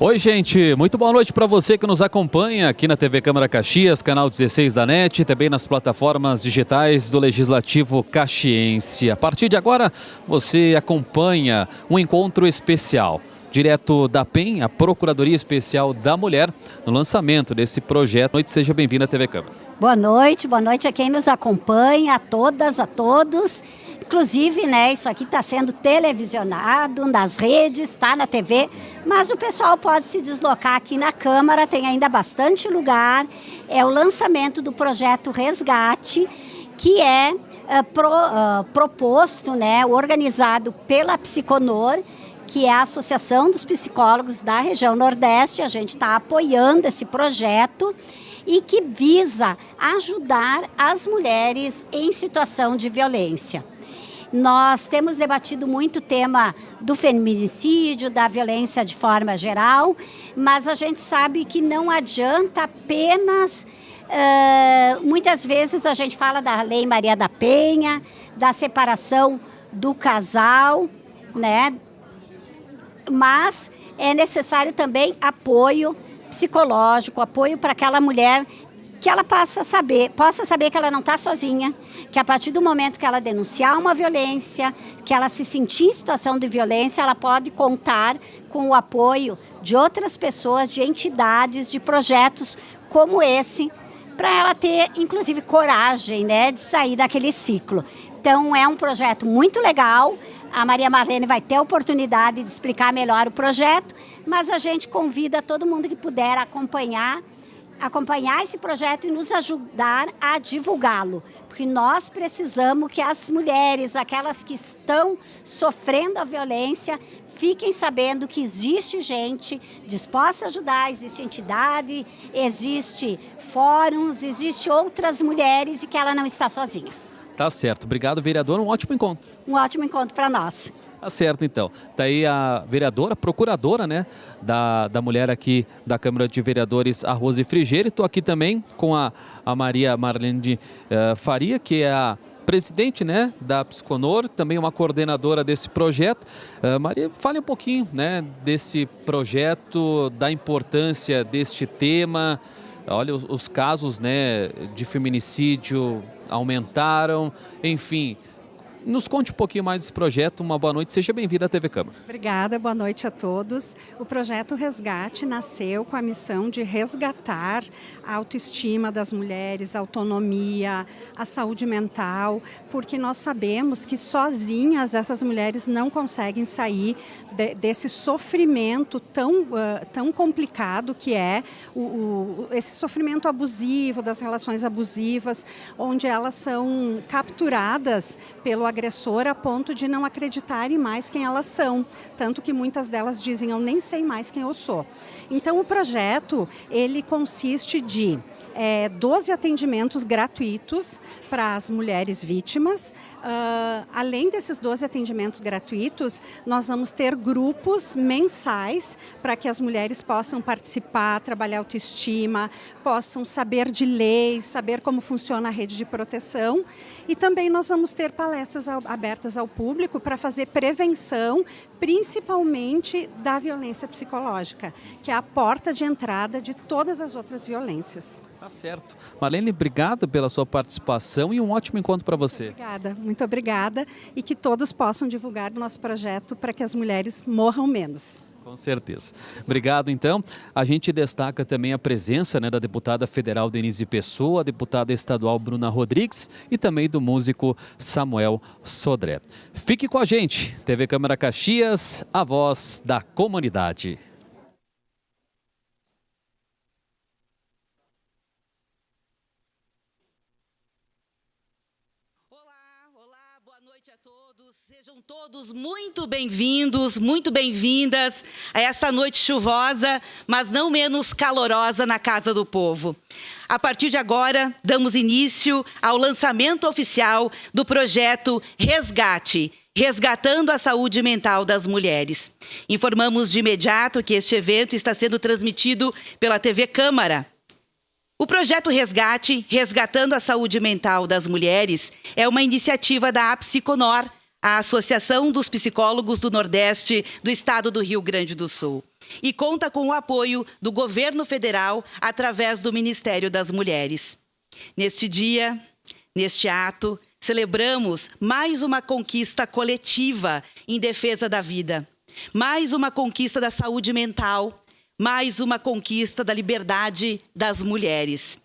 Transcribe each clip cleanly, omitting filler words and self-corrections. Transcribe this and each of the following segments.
Oi, gente, muito boa noite para você que nos acompanha aqui na TV Câmara Caxias, canal 16 da NET, e também nas plataformas digitais do Legislativo Caxiense. A partir de agora, você acompanha um encontro especial, direto da PEN, a Procuradoria Especial da Mulher, no lançamento desse projeto. Boa noite, seja bem-vindo à TV Câmara. Boa noite a quem nos acompanha, a todas, a todos. Inclusive, né, isso aqui está sendo televisionado nas redes, está na TV, mas o pessoal pode se deslocar aqui na Câmara, tem ainda bastante lugar. É o lançamento do projeto Resgate, que é proposto, né, organizado pela Psiconor, que é a Associação dos Psicólogos da região Nordeste. A gente está apoiando esse projeto e que visa ajudar as mulheres em situação de violência. Nós temos debatido muito o tema do feminicídio, da violência de forma geral, mas a gente sabe que não adianta apenas... muitas vezes a gente fala da Lei Maria da Penha, da separação do casal, né? Mas é necessário também apoio psicológico, apoio para aquela mulher que ela possa saber que ela não está sozinha, que a partir do momento que ela denunciar uma violência, que ela se sentir em situação de violência, ela pode contar com o apoio de outras pessoas, de entidades, de projetos como esse, para ela ter, inclusive, coragem, né, de sair daquele ciclo. Então, é um projeto muito legal. A Maria Marlene vai ter a oportunidade de explicar melhor o projeto, mas a gente convida todo mundo que puder acompanhar esse projeto e nos ajudar a divulgá-lo, porque nós precisamos que as mulheres, aquelas que estão sofrendo a violência, fiquem sabendo que existe gente disposta a ajudar, existe entidade, existe fóruns, existe outras mulheres e que ela não está sozinha. Tá certo. Obrigado, vereador. Um ótimo encontro. Um ótimo encontro para nós. Tá certo, então. Tá aí a vereadora, procuradora, né, da mulher aqui da Câmara de Vereadores, a Rose Frigerio. Estou aqui também com a Maria Marlene Faria, que é a presidente, né, da Psiconor, também uma coordenadora desse projeto. Maria, fale um pouquinho, né, desse projeto, da importância deste tema. Olha, os casos, né, de feminicídio aumentaram, enfim. Nos conte um pouquinho mais desse projeto. Uma boa noite, seja bem-vinda à TV Câmara. Obrigada, boa noite a todos. O projeto Resgate nasceu com a missão de resgatar a autoestima das mulheres, a autonomia, a saúde mental, porque nós sabemos que sozinhas essas mulheres não conseguem sair desse sofrimento tão complicado que é esse sofrimento abusivo, das relações abusivas, onde elas são capturadas pelo agressor a ponto de não acreditarem mais quem elas são. Tanto que muitas delas dizem, eu nem sei mais quem eu sou. Então o projeto, ele consiste de 12 atendimentos gratuitos para as mulheres vítimas. Além desses 12 atendimentos gratuitos, nós vamos ter grupos mensais para que as mulheres possam participar, trabalhar autoestima, possam saber de leis, saber como funciona a rede de proteção. E também nós vamos ter palestras abertas ao público para fazer prevenção, principalmente da violência psicológica, que é a porta de entrada de todas as outras violências. Tá certo. Marlene, obrigado pela sua participação e um ótimo encontro para você. Muito obrigada e que todos possam divulgar o nosso projeto para que as mulheres morram menos. Com certeza. Obrigado, então. A gente destaca também a presença, né, da deputada federal Denise Pessoa, a deputada estadual Bruna Rodrigues e também do músico Samuel Sodré. Fique com a gente. TV Câmara Caxias, a voz da comunidade. Sejam todos muito bem-vindos, muito bem-vindas a essa noite chuvosa, mas não menos calorosa na Casa do Povo. A partir de agora, damos início ao lançamento oficial do projeto Resgate, resgatando a saúde mental das mulheres. Informamos de imediato que este evento está sendo transmitido pela TV Câmara. O projeto Resgate, resgatando a saúde mental das mulheres, é uma iniciativa da Psiconor, a Associação dos Psicólogos do Nordeste do Estado do Rio Grande do Sul. E conta com o apoio do Governo Federal através do Ministério das Mulheres. Neste dia, neste ato, celebramos mais uma conquista coletiva em defesa da vida, mais uma conquista da saúde mental, mais uma conquista da liberdade das mulheres.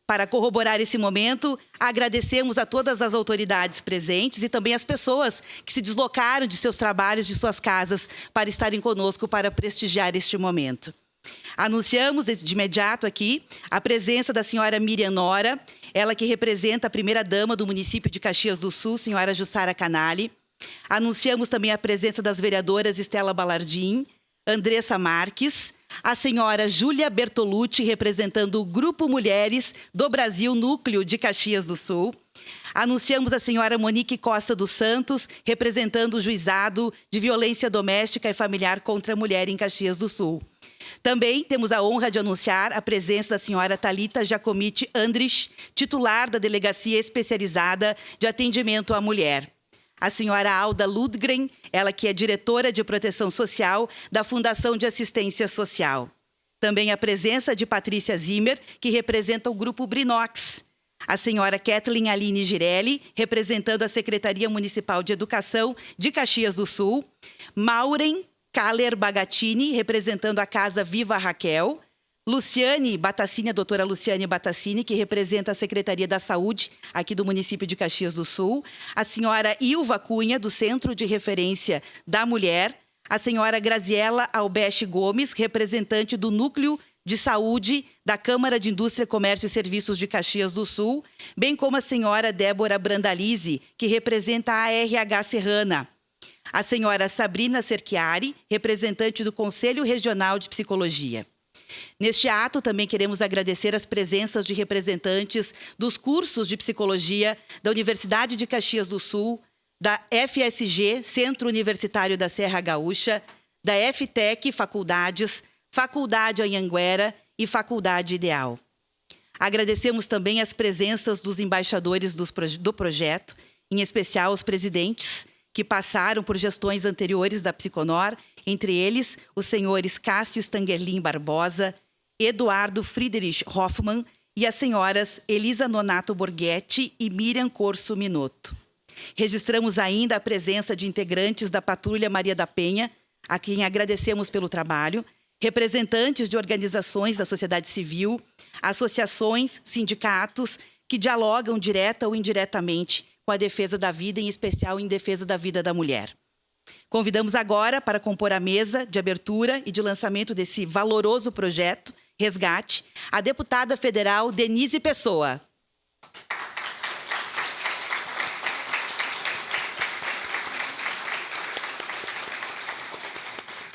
Para corroborar esse momento, agradecemos a todas as autoridades presentes e também as pessoas que se deslocaram de seus trabalhos, de suas casas, para estarem conosco para prestigiar este momento. Anunciamos de imediato aqui a presença da senhora Miriam Nora, ela que representa a primeira-dama do município de Caxias do Sul, senhora Jussara Canali. Anunciamos também a presença das vereadoras Estela Balardim, Andressa Marques, a senhora Júlia Bertolucci, representando o Grupo Mulheres do Brasil Núcleo de Caxias do Sul. Anunciamos a senhora Monique Costa dos Santos, representando o Juizado de Violência Doméstica e Familiar contra a Mulher em Caxias do Sul. Também temos a honra de anunciar a presença da senhora Thalita Giacomitti Andrich, titular da Delegacia Especializada de Atendimento à Mulher. A senhora Alda Ludgren, ela que é diretora de Proteção Social da Fundação de Assistência Social. Também a presença de Patrícia Zimmer, que representa o Grupo Brinox. A senhora Kathleen Aline Girelli, representando a Secretaria Municipal de Educação de Caxias do Sul. Maureen Kaller Bagatini, representando a Casa Viva Raquel. Luciane Batassini, a doutora Luciane Batassini, que representa a Secretaria da Saúde aqui do município de Caxias do Sul. A senhora Ilva Cunha, do Centro de Referência da Mulher. A senhora Graziela Albeste Gomes, representante do Núcleo de Saúde da Câmara de Indústria, Comércio e Serviços de Caxias do Sul. Bem como a senhora Débora Brandalize, que representa a RH Serrana. A senhora Sabrina Cerchiari, representante do Conselho Regional de Psicologia. Neste ato, também queremos agradecer as presenças de representantes dos cursos de psicologia da Universidade de Caxias do Sul, da FSG, Centro Universitário da Serra Gaúcha, da FTEC Faculdades, Faculdade Anhanguera e Faculdade Ideal. Agradecemos também as presenças dos embaixadores do projeto, em especial os presidentes, que passaram por gestões anteriores da Psiconor, entre eles os senhores Cássio Stangerlin Barbosa, Eduardo Friedrich Hoffmann e as senhoras Elisa Nonato Borghetti e Miriam Corso Minotto. Registramos ainda a presença de integrantes da Patrulha Maria da Penha, a quem agradecemos pelo trabalho, representantes de organizações da sociedade civil, associações, sindicatos que dialogam direta ou indiretamente com a defesa da vida, em especial em defesa da vida da mulher. Convidamos agora para compor a mesa de abertura e de lançamento desse valoroso projeto, Resgate, a deputada federal Denise Pessoa.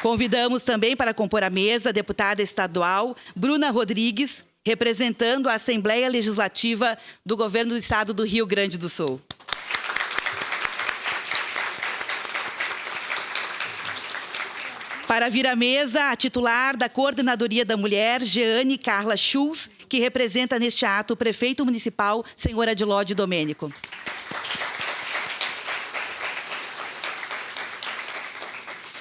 Convidamos também para compor a mesa a deputada estadual Bruna Rodrigues, representando a Assembleia Legislativa do Governo do Estado do Rio Grande do Sul. Para vir à mesa, a titular da Coordenadoria da Mulher, Jeane Carla Schulz, que representa neste ato o prefeito municipal, senhor Adilódio Domênico.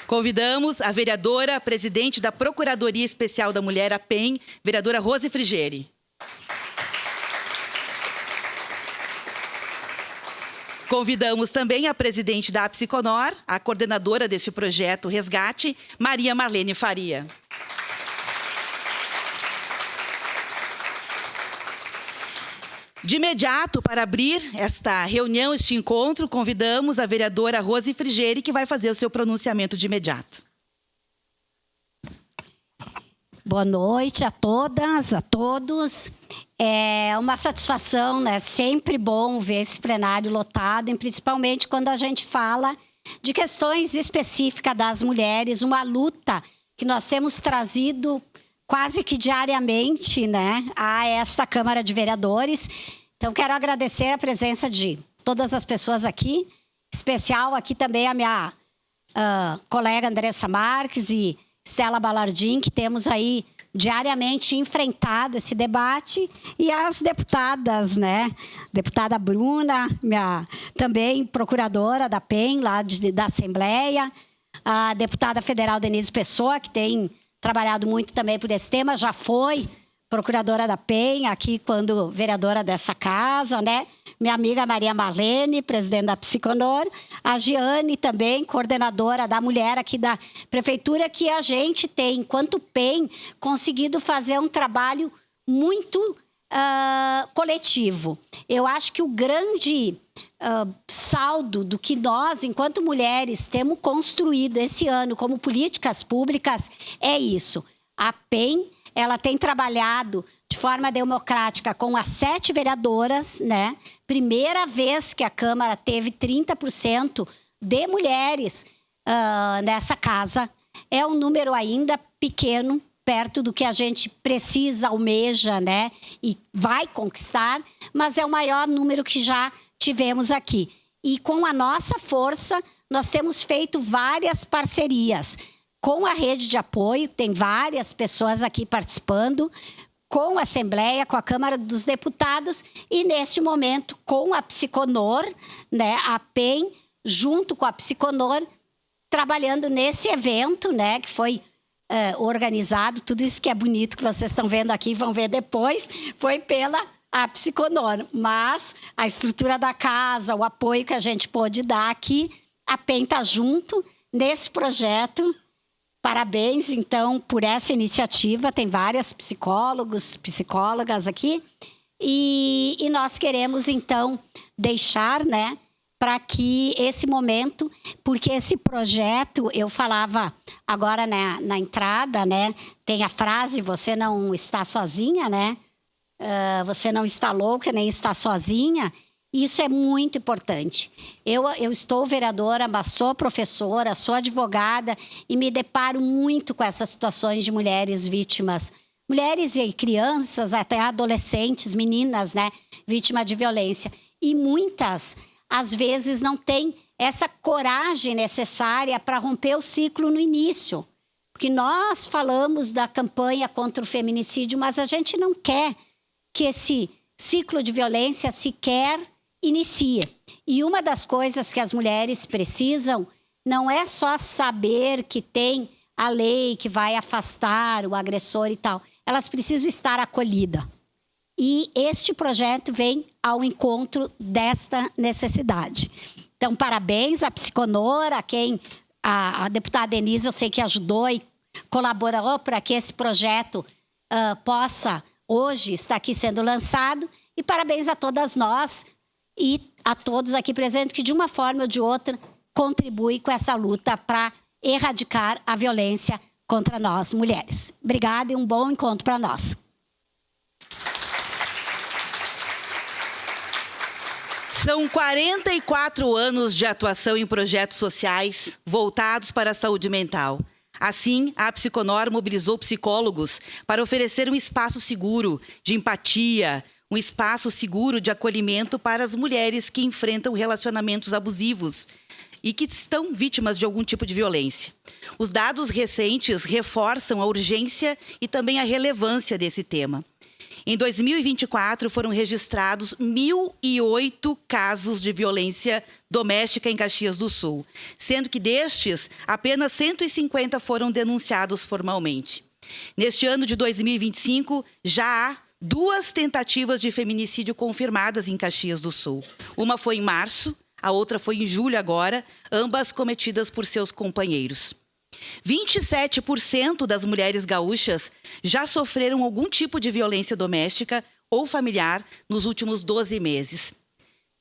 Convidamos a vereadora, presidente da Procuradoria Especial da Mulher, a PEN, vereadora Rose Frigeri. Convidamos também a presidente da Psiconor, a coordenadora deste projeto Resgate, Maria Marlene Faria. De imediato, para abrir esta reunião, este encontro, convidamos a vereadora Rose Frigeri, que vai fazer o seu pronunciamento de imediato. Boa noite a todas, a todos. É uma satisfação, né? Sempre bom ver esse plenário lotado, e principalmente quando a gente fala de questões específicas das mulheres, uma luta que nós temos trazido quase que diariamente, né, a esta Câmara de Vereadores. Então, quero agradecer a presença de todas as pessoas aqui, em especial aqui também a minha colega Andressa Marques e Estela Balardim, que temos aí diariamente enfrentado esse debate, e as deputadas, né? Deputada Bruna, também procuradora da PEN, lá da Assembleia, a deputada federal Denise Pessoa, que tem trabalhado muito também por esse tema, já foi procuradora da PEN, aqui quando vereadora dessa casa, né? Minha amiga Maria Marlene, presidente da Psiconor, a Giane também, coordenadora da mulher aqui da prefeitura, que a gente tem, enquanto PEN, conseguido fazer um trabalho muito coletivo. Eu acho que o grande saldo do que nós, enquanto mulheres, temos construído esse ano como políticas públicas é isso. A PEN, ela tem trabalhado de forma democrática com as 7 vereadoras, né? Primeira vez que a Câmara teve 30% de mulheres nessa casa. É um número ainda pequeno, perto do que a gente precisa, almeja, né? E vai conquistar, mas é o maior número que já tivemos aqui. E com a nossa força, nós temos feito várias parcerias com a rede de apoio, tem várias pessoas aqui participando, com a Assembleia, com a Câmara dos Deputados e, neste momento, com a Psiconor, né, a PEN, junto com a Psiconor, trabalhando nesse evento, né, que foi organizado, tudo isso que é bonito que vocês estão vendo aqui, vão ver depois, foi pela a Psiconor, mas a estrutura da casa, o apoio que a gente pôde dar aqui, a PEN está junto nesse projeto. Parabéns, então, por essa iniciativa. Tem várias psicólogos, psicólogas aqui. E nós queremos, então, deixar, né, para que esse momento, porque esse projeto, eu falava agora na entrada, né, tem a frase, você não está sozinha, né? Você não está louca, nem está sozinha. Isso é muito importante. Eu estou vereadora, mas sou professora, sou advogada e me deparo muito com essas situações de mulheres vítimas. Mulheres e crianças, até adolescentes, meninas, né? Vítimas de violência. E muitas, às vezes, não têm essa coragem necessária para romper o ciclo no início. Porque nós falamos da campanha contra o feminicídio, mas a gente não quer que esse ciclo de violência sequer inicia. E uma das coisas que as mulheres precisam não é só saber que tem a lei que vai afastar o agressor e tal. Elas precisam estar acolhidas. E este projeto vem ao encontro desta necessidade. Então, parabéns à Psiconor, a quem a deputada Denise, eu sei que ajudou e colaborou para que esse projeto possa hoje estar aqui sendo lançado. E parabéns a todas nós e a todos aqui presentes que, de uma forma ou de outra, contribuem com essa luta para erradicar a violência contra nós, mulheres. Obrigada e um bom encontro para nós. São 44 anos de atuação em projetos sociais voltados para a saúde mental. Assim, a Psiconor mobilizou psicólogos para oferecer um espaço seguro de empatia, um espaço seguro de acolhimento para as mulheres que enfrentam relacionamentos abusivos e que estão vítimas de algum tipo de violência. Os dados recentes reforçam a urgência e também a relevância desse tema. Em 2024, foram registrados 1.008 casos de violência doméstica em Caxias do Sul, sendo que destes, apenas 150 foram denunciados formalmente. Neste ano de 2025, já há 2 tentativas de feminicídio confirmadas em Caxias do Sul. Uma foi em março, a outra foi em julho agora, ambas cometidas por seus companheiros. 27% das mulheres gaúchas já sofreram algum tipo de violência doméstica ou familiar nos últimos 12 meses.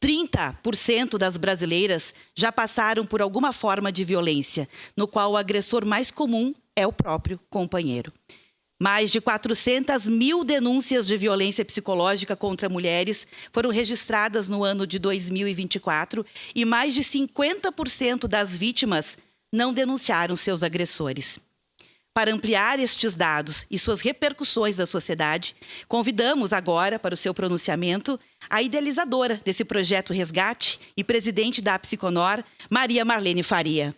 30% das brasileiras já passaram por alguma forma de violência, no qual o agressor mais comum é o próprio companheiro. Mais de 400.000 denúncias de violência psicológica contra mulheres foram registradas no ano de 2024 e mais de 50% das vítimas não denunciaram seus agressores. Para ampliar estes dados e suas repercussões na sociedade, convidamos agora para o seu pronunciamento a idealizadora desse projeto Resgate e presidente da Psiconor, Maria Marlene Faria.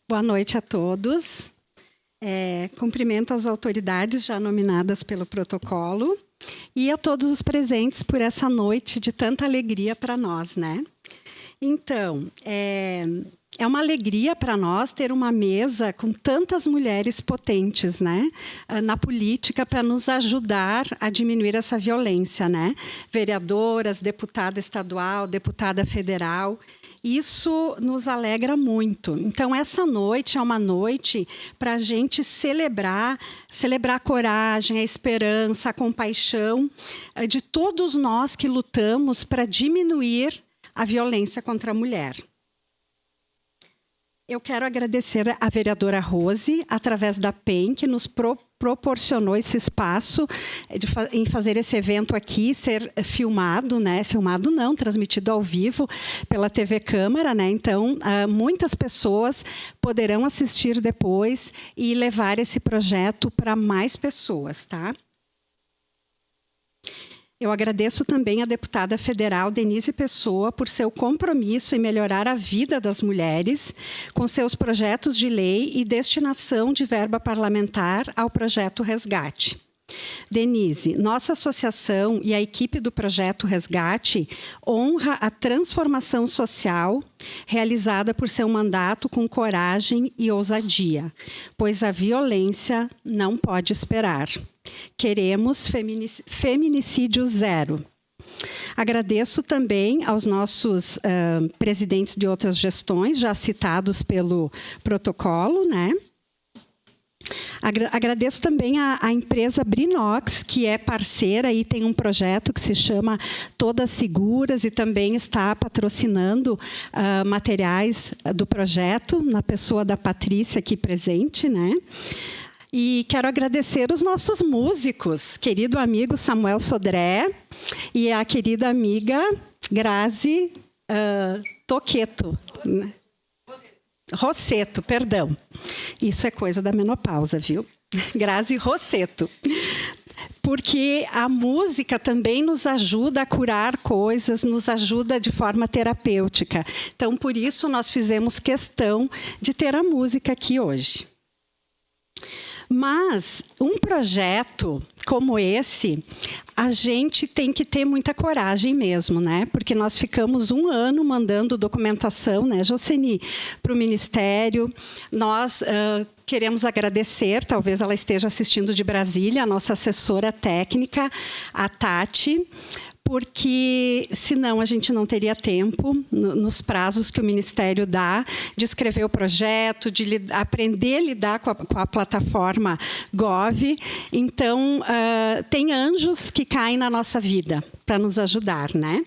Boa noite a todos. Cumprimento as autoridades já nominadas pelo protocolo e a todos os presentes por essa noite de tanta alegria para nós, né? Então, é uma alegria para nós ter uma mesa com tantas mulheres potentes, né, na política para nos ajudar a diminuir essa violência, né? Vereadoras, deputada estadual, deputada federal. Isso nos alegra muito. Então, essa noite é uma noite para a gente celebrar a coragem, a esperança, a compaixão de todos nós que lutamos para diminuir a violência contra a mulher. Eu quero agradecer à vereadora Rose, através da PEN, que nos proporcionou esse espaço em fazer esse evento aqui, ser filmado, né? Filmado não, transmitido ao vivo pela TV Câmara, né? Então, muitas pessoas poderão assistir depois e levar esse projeto para mais pessoas, tá? Eu agradeço também à deputada federal Denise Pessoa por seu compromisso em melhorar a vida das mulheres com seus projetos de lei e destinação de verba parlamentar ao projeto Resgate. Denise, nossa associação e a equipe do projeto Resgate honra a transformação social realizada por seu mandato com coragem e ousadia, pois a violência não pode esperar. Queremos feminicídio zero. Agradeço também aos nossos presidentes de outras gestões, já citados pelo protocolo, né? Agradeço também à empresa Brinox, que é parceira e tem um projeto que se chama Todas Seguras e também está patrocinando materiais do projeto, na pessoa da Patrícia aqui presente, né? E quero agradecer os nossos músicos, querido amigo Samuel Sodré e a querida amiga Grazi Toqueto. Rosseto, perdão. Isso é coisa da menopausa, viu? Grazi Rosseto. Porque a música também nos ajuda a curar coisas, nos ajuda de forma terapêutica. Então, por isso, nós fizemos questão de ter a música aqui hoje. Mas um projeto como esse, a gente tem que ter muita coragem mesmo, né? Porque nós ficamos 1 ano mandando documentação, né, Joceni, para o Ministério. Nós queremos agradecer, talvez ela esteja assistindo de Brasília, a nossa assessora técnica, a Tati, porque, senão, a gente não teria tempo, nos prazos que o Ministério dá, de escrever o projeto, de aprender a lidar com a plataforma Gov. Então, tem anjos que caem na nossa vida para nos ajudar, né?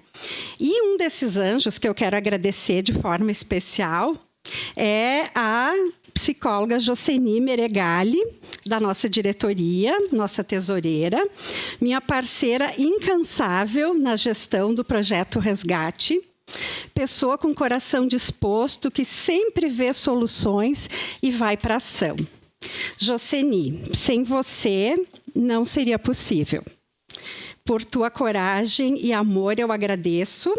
E um desses anjos que eu quero agradecer de forma especial é a psicóloga Joceni Meregali, da nossa diretoria, nossa tesoureira, minha parceira incansável na gestão do projeto Resgate, pessoa com coração disposto, que sempre vê soluções e vai para a ação. Joceni, sem você não seria possível. Por tua coragem e amor, eu agradeço.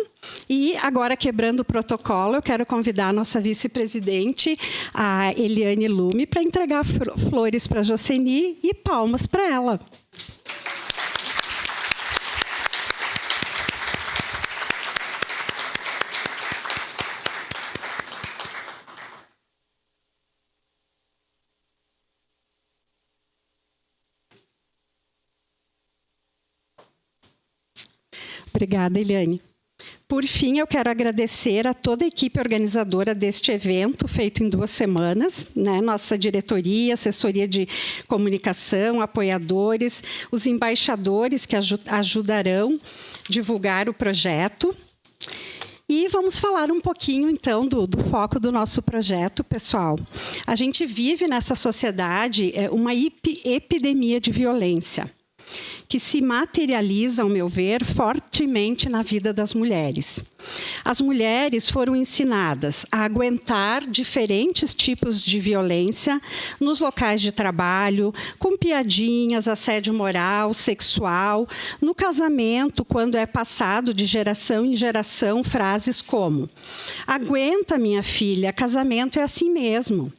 E agora, quebrando o protocolo, eu quero convidar a nossa vice-presidente, a Eliane Lume, para entregar flores para a Joceni e palmas para ela. Obrigada, Eliane. Por fim, eu quero agradecer a toda a equipe organizadora deste evento, feito em 2 semanas, né? Nossa diretoria, assessoria de comunicação, apoiadores, os embaixadores que ajudarão a divulgar o projeto. E vamos falar um pouquinho, então, do foco do nosso projeto, pessoal. A gente vive nessa sociedade uma epidemia de violência, que se materializa, ao meu ver, fortemente na vida das mulheres. As mulheres foram ensinadas a aguentar diferentes tipos de violência nos locais de trabalho, com piadinhas, assédio moral, sexual, no casamento, quando é passado de geração em geração frases como: aguenta, minha filha, casamento é assim mesmo.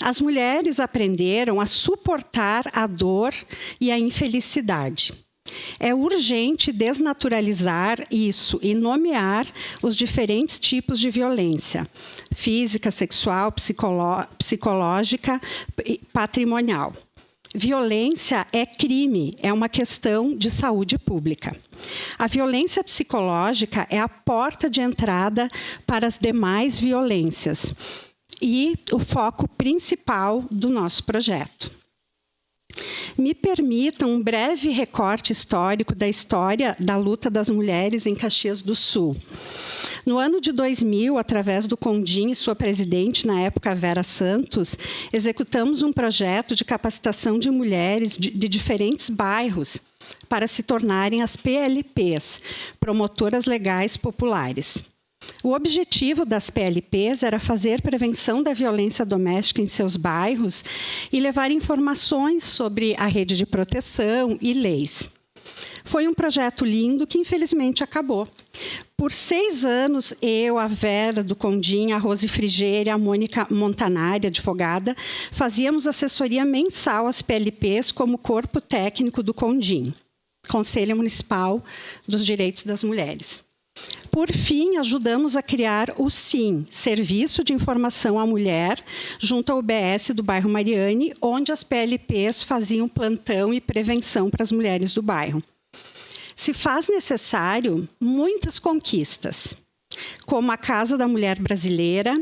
as mulheres aprenderam a suportar a dor e a infelicidade. É urgente desnaturalizar isso e nomear os diferentes tipos de violência: física, sexual, psicológica e patrimonial. Violência é crime, é uma questão de saúde pública. A violência psicológica é a porta de entrada para as demais violências e o foco principal do nosso projeto. Me permitam um breve recorte histórico da história da luta das mulheres em Caxias do Sul. No ano de 2000, através do CONDIM e sua presidente, na época, Vera Santos, executamos um projeto de capacitação de mulheres de diferentes bairros para se tornarem as PLPs, Promotoras Legais Populares. O objetivo das PLPs era fazer prevenção da violência doméstica em seus bairros e levar informações sobre a rede de proteção e leis. Foi um projeto lindo que, infelizmente, acabou. Por 6 anos, eu, a Vera do CONDIM, a Rose Frigeira, a Mônica Montanari, advogada, fazíamos assessoria mensal às PLPs como corpo técnico do CONDIM, Conselho Municipal dos Direitos das Mulheres. Por fim, ajudamos a criar o SIM, Serviço de Informação à Mulher, junto ao UBS do bairro Mariane, onde as PLPs faziam plantão e prevenção para as mulheres do bairro. Se faz necessário muitas conquistas, como a Casa da Mulher Brasileira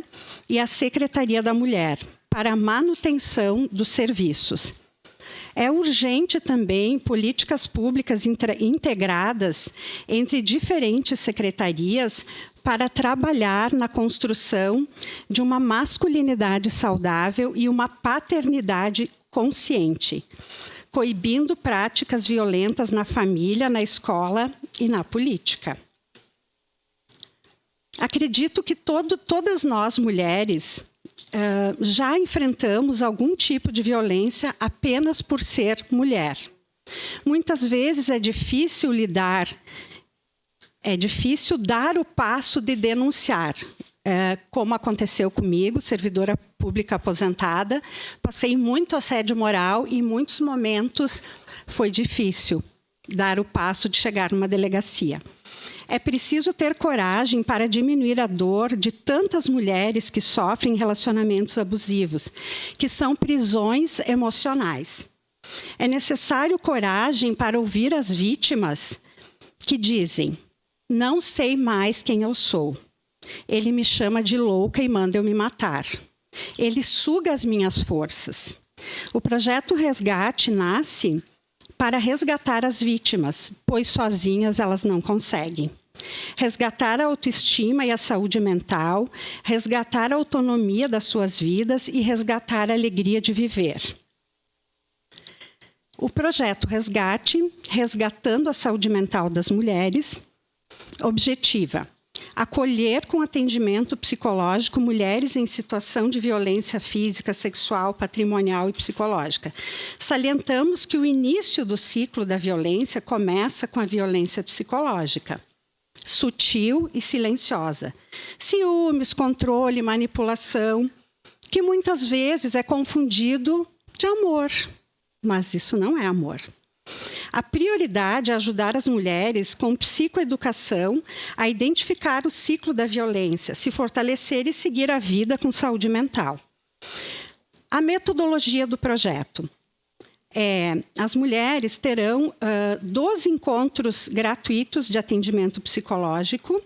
e a Secretaria da Mulher, para a manutenção dos serviços. É urgente também políticas públicas integradas entre diferentes secretarias para trabalhar na construção de uma masculinidade saudável e uma paternidade consciente, coibindo práticas violentas na família, na escola e na política. Acredito que todas nós, mulheres, já enfrentamos algum tipo de violência apenas por ser mulher. Muitas vezes é difícil dar o passo de denunciar, como aconteceu comigo, servidora pública aposentada. Passei muito assédio moral e em muitos momentos foi difícil dar o passo de chegar numa delegacia. É preciso ter coragem para diminuir a dor de tantas mulheres que sofrem relacionamentos abusivos, que são prisões emocionais. É necessário coragem para ouvir as vítimas que dizem: não sei mais quem eu sou. Ele me chama de louca e manda eu me matar. Ele suga as minhas forças. O projeto Resgate nasce para resgatar as vítimas, pois sozinhas elas não conseguem. Resgatar a autoestima e a saúde mental, resgatar a autonomia das suas vidas e resgatar a alegria de viver. O projeto Resgate, resgatando a saúde mental das mulheres, objetiva: acolher com atendimento psicológico mulheres em situação de violência física, sexual, patrimonial e psicológica. Salientamos que o início do ciclo da violência começa com a violência psicológica, sutil e silenciosa. Ciúmes, controle, manipulação, que muitas vezes é confundido de amor, mas isso não é amor. A prioridade é ajudar as mulheres com psicoeducação a identificar o ciclo da violência, se fortalecer e seguir a vida com saúde mental. A metodologia do projeto. As mulheres terão 12 encontros gratuitos de atendimento psicológico,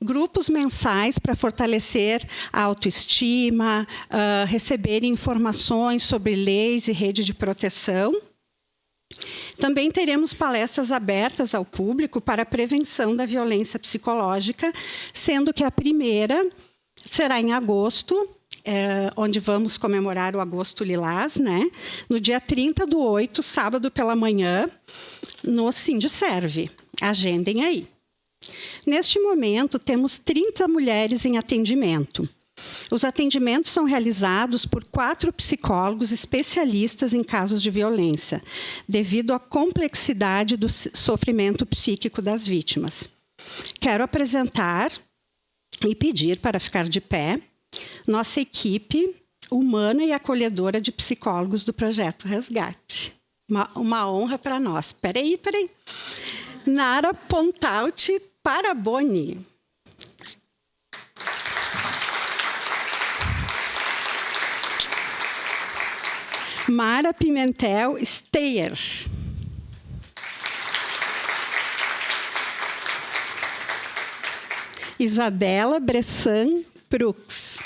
grupos mensais para fortalecer a autoestima, receberem informações sobre leis e rede de proteção. Também teremos palestras abertas ao público para a prevenção da violência psicológica, sendo que a primeira será em agosto, onde vamos comemorar o Agosto Lilás, né? No dia 30/8, sábado pela manhã, no Sindiserve. Agendem aí. Neste momento, temos 30 mulheres em atendimento. Os atendimentos são realizados por 4 psicólogos especialistas em casos de violência, devido à complexidade do sofrimento psíquico das vítimas. Quero apresentar e pedir para ficar de pé nossa equipe humana e acolhedora de psicólogos do Projeto Resgate. Uma honra para nós. Espera aí. Nara Pontalti Paraboni. Mara Pimentel Steyer. Isabela Bressan Brooks.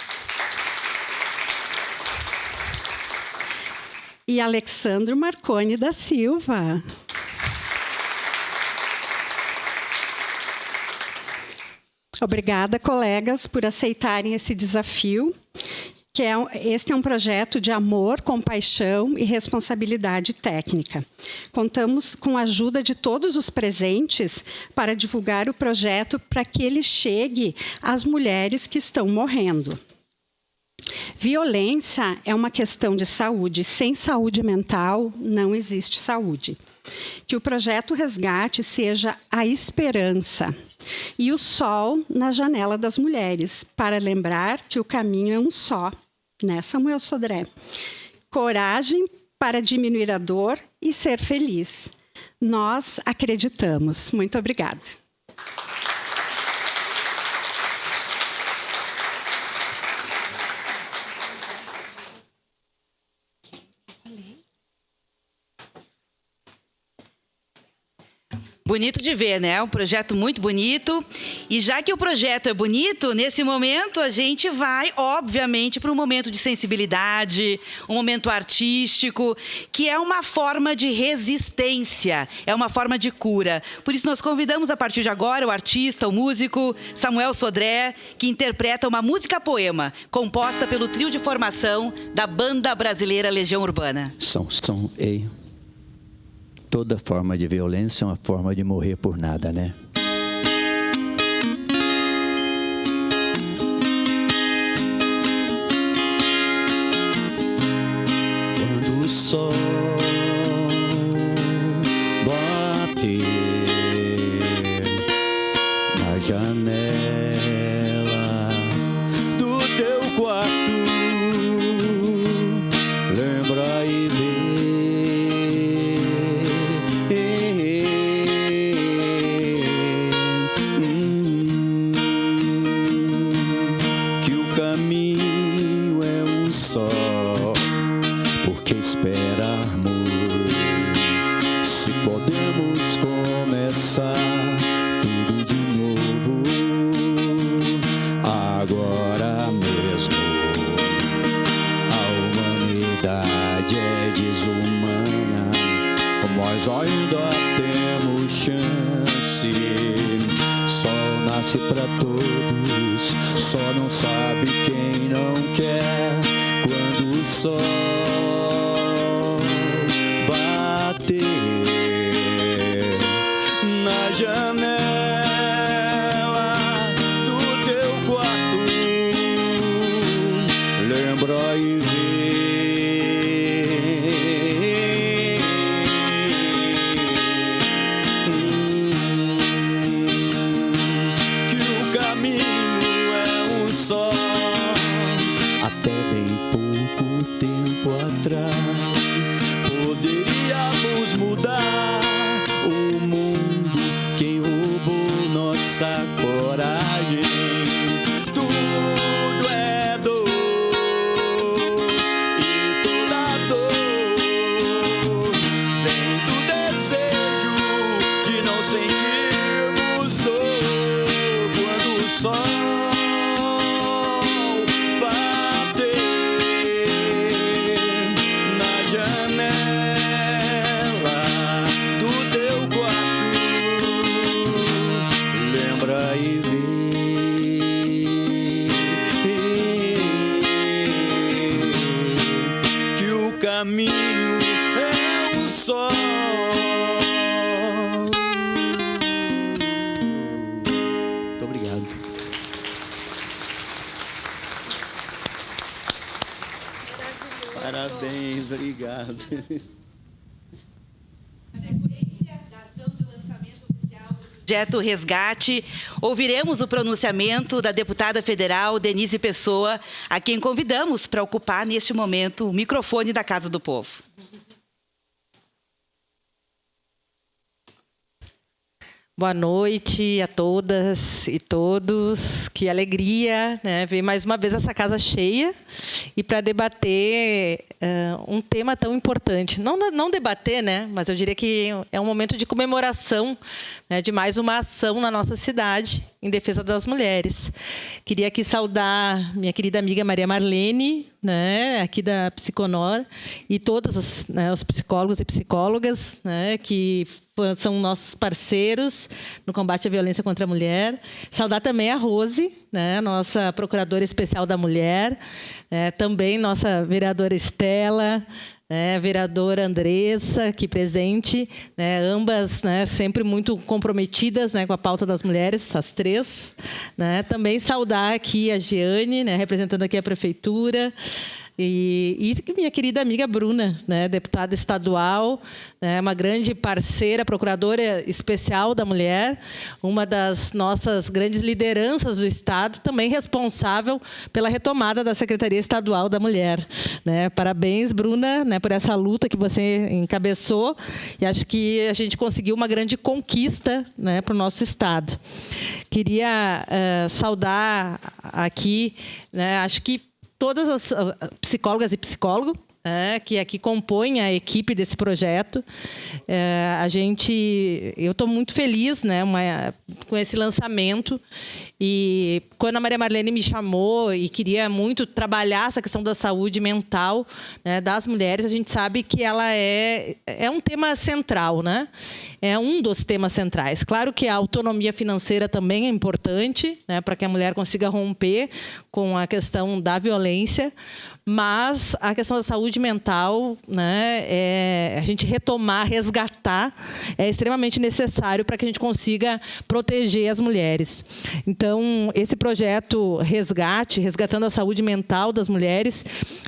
E Alexandro Marconi da Silva. Obrigada, colegas, por aceitarem esse desafio. Este é um projeto de amor, compaixão e responsabilidade técnica. Contamos com a ajuda de todos os presentes para divulgar o projeto para que ele chegue às mulheres que estão morrendo. Violência é uma questão de saúde. Sem saúde mental, não existe saúde. Que o projeto Resgate seja a esperança e o sol na janela das mulheres, para lembrar que o caminho é um só. Né, Samuel Sodré? Coragem para diminuir a dor e ser feliz. Nós acreditamos. Muito obrigada. Bonito de ver, né? Um projeto muito bonito. E já que o projeto é bonito, nesse momento a gente vai, obviamente, para um momento de sensibilidade, um momento artístico, que é uma forma de resistência, é uma forma de cura. Por isso nós convidamos a partir de agora o artista, o músico Samuel Sodré, que interpreta uma música-poema composta pelo trio de formação da Banda Brasileira Legião Urbana. Ei. Toda forma de violência é uma forma de morrer por nada, né? Quando o sol bater na janela do teu quarto, lembra e vê esperarmos, se podemos começar tudo de novo, agora mesmo. A humanidade é desumana, mas ainda temos chance. Sol nasce pra todos, só não sabe quem não quer. Quando o sol na janela do teu quarto, lembra e vê que o caminho é um só. Até bem pouco tempo atrás poderíamos mudar o mundo. Quem roubou nossa coragem? Tudo é dor e toda dor vem do desejo de não sentirmos dor. Quando o sol caminho é um só. Muito obrigado. Parabéns, obrigado. Na sequência da ação de lançamento oficial do Projeto Resgate, ouviremos o pronunciamento da deputada federal Denise Pessoa, a quem convidamos para ocupar neste momento o microfone da Casa do Povo. Boa noite a todas e todos. Que alegria, né, ver mais uma vez essa casa cheia e para debater um tema tão importante. Não debater, né, mas eu diria que é um momento de comemoração, né, de mais uma ação na nossa cidade em defesa das mulheres. Queria aqui saudar minha querida amiga Maria Marlene, né, aqui da Psiconor, e todos os psicólogos e psicólogas, né, que são nossos parceiros no combate à violência contra a mulher. Saudar também a Rose, né, nossa procuradora especial da mulher, também nossa vereadora Estela, vereadora Andressa, aqui presente, né, ambas, né, sempre muito comprometidas, né, com a pauta das mulheres, as três. Né. Também saudar aqui a Jeane, né, representando aqui a prefeitura, e minha querida amiga Bruna, né, deputada estadual, né, uma grande parceira, procuradora especial da mulher, uma das nossas grandes lideranças do Estado, também responsável pela retomada da Secretaria Estadual da Mulher. Né. Parabéns, Bruna, né, por essa luta que você encabeçou, e acho que a gente conseguiu uma grande conquista, né, para o nosso Estado. Queria saudar aqui, né, acho que todas as psicólogas e psicólogos que aqui compõem a equipe desse projeto. Eu estou muito feliz, né, com esse lançamento. E quando a Maria Marlene me chamou e queria muito trabalhar essa questão da saúde mental, né, das mulheres, a gente sabe que ela é um tema central, né? É um dos temas centrais. Claro que a autonomia financeira também é importante, né, para que a mulher consiga romper com a questão da violência, mas a questão da saúde mental, né, a gente retomar, resgatar, é extremamente necessário para que a gente consiga proteger as mulheres. Então, esse projeto Resgate, resgatando a saúde mental das mulheres,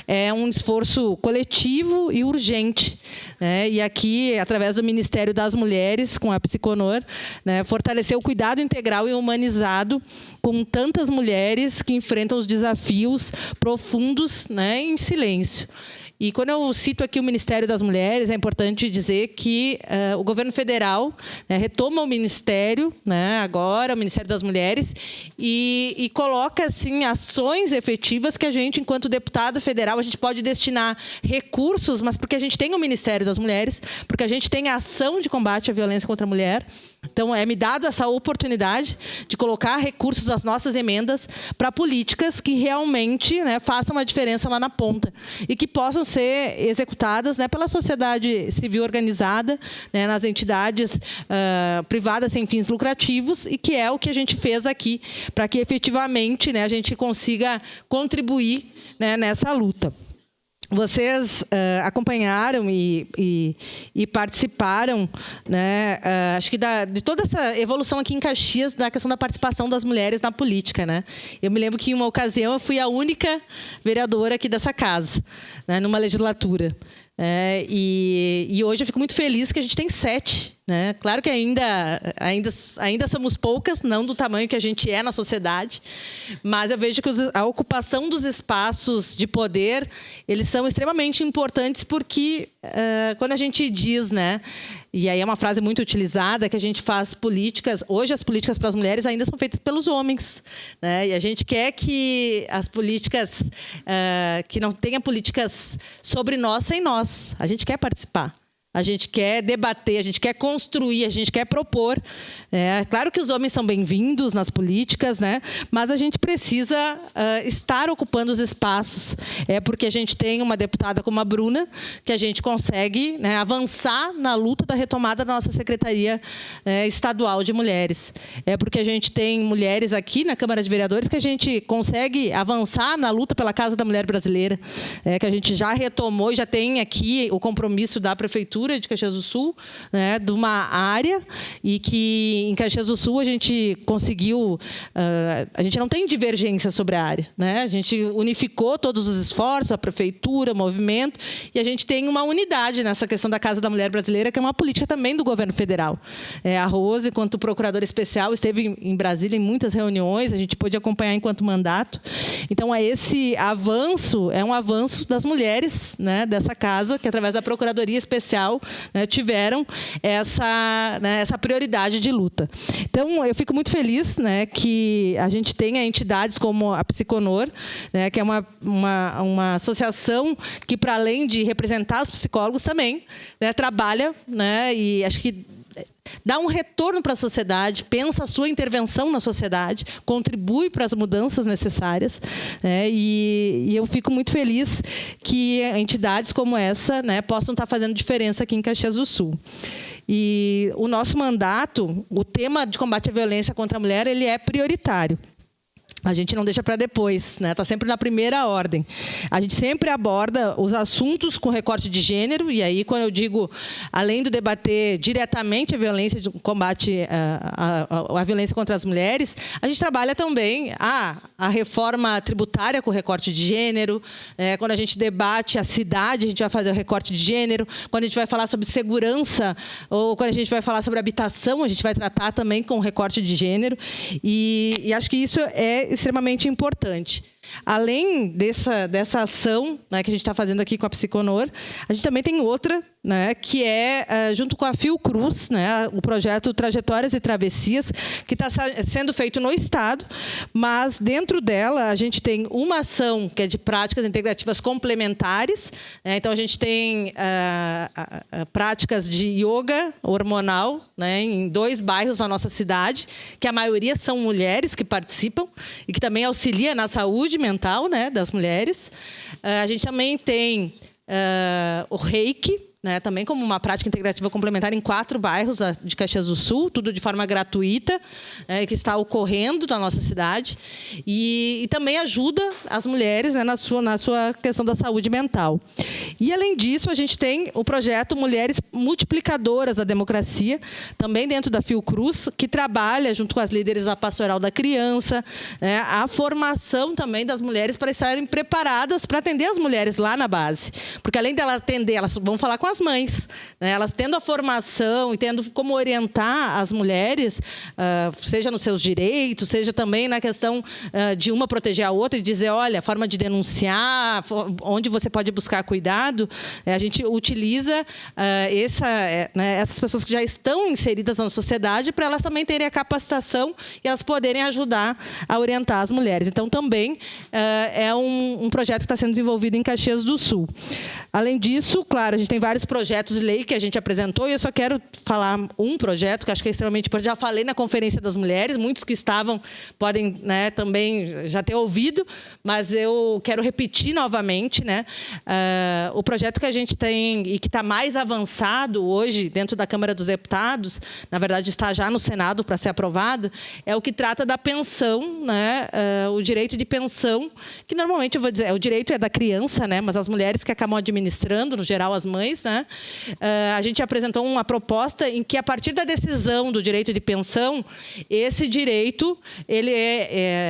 é um esforço coletivo e urgente. Né? E aqui, através do Ministério das Mulheres, com a Psiconor, né, fortalecer o cuidado integral e humanizado com tantas mulheres que enfrentam os desafios profundos, né, em silêncio. E quando eu cito aqui o Ministério das Mulheres, é importante dizer que o governo federal, né, retoma o Ministério, né, agora, o Ministério das Mulheres, e coloca assim, ações efetivas que a gente, enquanto deputado federal, a gente pode destinar recursos, mas porque a gente tem o Ministério das Mulheres, porque a gente tem a ação de combate à violência contra a mulher. Então, me dado essa oportunidade de colocar recursos das nossas emendas para políticas que realmente, né, façam a diferença lá na ponta e que possam ser executadas, né, pela sociedade civil organizada, né, nas entidades privadas sem fins lucrativos, e que é o que a gente fez aqui, para que efetivamente, né, a gente consiga contribuir, né, nessa luta. Vocês acompanharam e participaram, né, acho que de toda essa evolução aqui em Caxias da questão da participação das mulheres na política. Né? Eu me lembro que, em uma ocasião, eu fui a única vereadora aqui dessa casa, né, numa legislatura. E hoje eu fico muito feliz que a gente tem 7. Né? Claro que ainda somos poucas, não do tamanho que a gente é na sociedade, mas eu vejo que a ocupação dos espaços de poder, eles são extremamente importantes, porque quando a gente diz, né, e aí é uma frase muito utilizada, que a gente faz políticas, hoje as políticas para as mulheres ainda são feitas pelos homens, né? E a gente quer que as políticas, que não tenha políticas sobre nós sem nós, a gente quer participar. A gente quer debater, a gente quer construir, a gente quer propor. Claro que os homens são bem-vindos nas políticas, né? Mas a gente precisa estar ocupando os espaços. Porque a gente tem uma deputada como a Bruna, que a gente consegue, né, avançar na luta da retomada da nossa Secretaria Estadual de Mulheres. Porque a gente tem mulheres aqui na Câmara de Vereadores que a gente consegue avançar na luta pela Casa da Mulher Brasileira, que a gente já retomou e já tem aqui o compromisso da Prefeitura Prefeitura de Caxias do Sul, né, de uma área, e que em Caxias do Sul a gente conseguiu... a gente não tem divergência sobre a área, né? A gente unificou todos os esforços, a Prefeitura, o movimento, e a gente tem uma unidade nessa questão da Casa da Mulher Brasileira, que é uma política também do governo federal. A Rose, enquanto procuradora especial, esteve em Brasília em muitas reuniões, a gente pôde acompanhar enquanto mandato. Então, esse avanço é um avanço das mulheres, né, dessa casa, que através da Procuradoria Especial, né, tiveram essa prioridade de luta. Então, eu fico muito feliz, né, que a gente tenha entidades como a Psiconor, né, que é uma associação que, para além de representar os psicólogos, também, né, trabalha, né, e acho que dá um retorno para a sociedade, pensa a sua intervenção na sociedade, contribui para as mudanças necessárias, né? E eu fico muito feliz que entidades como essa, né, possam estar fazendo diferença aqui em Caxias do Sul. E o nosso mandato, o tema de combate à violência contra a mulher, ele é prioritário. A gente não deixa para depois, né? Está sempre na primeira ordem. A gente sempre aborda os assuntos com recorte de gênero, e aí, quando eu digo, além de debater diretamente a violência, de combate à violência contra as mulheres, a gente trabalha também a reforma tributária com recorte de gênero. Quando a gente debate a cidade, a gente vai fazer o recorte de gênero. Quando a gente vai falar sobre segurança, ou quando a gente vai falar sobre habitação, a gente vai tratar também com recorte de gênero. E acho que isso é extremamente importante. Além dessa ação, né, que a gente está fazendo aqui com a Psiconor, a gente também tem outra, né, que é, junto com a Fiocruz, né, o projeto Trajetórias e Travessias, que está sendo feito no Estado, mas dentro dela a gente tem uma ação que é de práticas integrativas complementares, né, então a gente tem práticas de yoga hormonal, né, em 2 bairros na nossa cidade, que a maioria são mulheres que participam e que também auxilia na saúde mental, né, das mulheres. A gente também tem o Reiki, né, também como uma prática integrativa complementar em 4 bairros de Caxias do Sul, tudo de forma gratuita, que está ocorrendo na nossa cidade, e também ajuda as mulheres, né, na sua questão da saúde mental. E, além disso, a gente tem o projeto Mulheres Multiplicadoras da Democracia, também dentro da Fiocruz, que trabalha, junto com as líderes da Pastoral da Criança, né, a formação também das mulheres para estarem preparadas para atender as mulheres lá na base. Porque, além delas atender, elas vão falar com as mães, né? Elas tendo a formação e tendo como orientar as mulheres, seja nos seus direitos, seja também na questão de uma proteger a outra e dizer, olha, forma de denunciar, onde você pode buscar cuidado. A gente utiliza essas pessoas que já estão inseridas na sociedade para elas também terem a capacitação e elas poderem ajudar a orientar as mulheres. Então, também é um projeto que está sendo desenvolvido em Caxias do Sul. Além disso, claro, a gente tem vários projetos de lei que a gente apresentou, e eu só quero falar um projeto que acho que é extremamente importante. Já falei na Conferência das Mulheres, muitos que estavam podem, né, também já ter ouvido, mas eu quero repetir novamente, né, o projeto que a gente tem e que está mais avançado hoje dentro da Câmara dos Deputados, na verdade está já no Senado para ser aprovado, é o que trata da pensão, né, o direito de pensão, que normalmente, eu vou dizer, o direito é da criança, né, mas as mulheres que acabam administrando, no geral as mães, né, a gente apresentou uma proposta em que, a partir da decisão do direito de pensão, esse direito,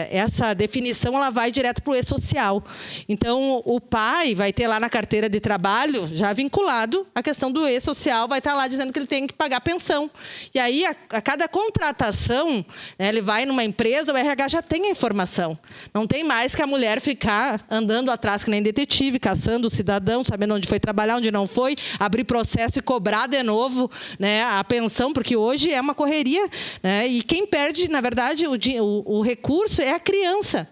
essa definição, ela vai direto para o e-social. Então, o pai vai ter lá na carteira de trabalho, já vinculado, a questão do e-social, vai estar lá dizendo que ele tem que pagar pensão. E aí, a cada contratação, né, ele vai numa empresa, o RH já tem a informação. Não tem mais que a mulher ficar andando atrás, que nem detetive, caçando o cidadão, sabendo onde foi trabalhar, onde não foi, abrir processo e cobrar de novo, né, a pensão, porque hoje é uma correria, né, e quem perde, na verdade, o recurso é a criança.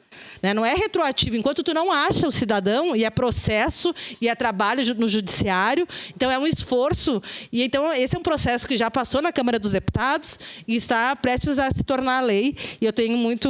Não é retroativo. Enquanto tu não acha o cidadão, e é processo, e é trabalho no judiciário, então é um esforço. E então esse é um processo que já passou na Câmara dos Deputados e está prestes a se tornar lei. E eu tenho muito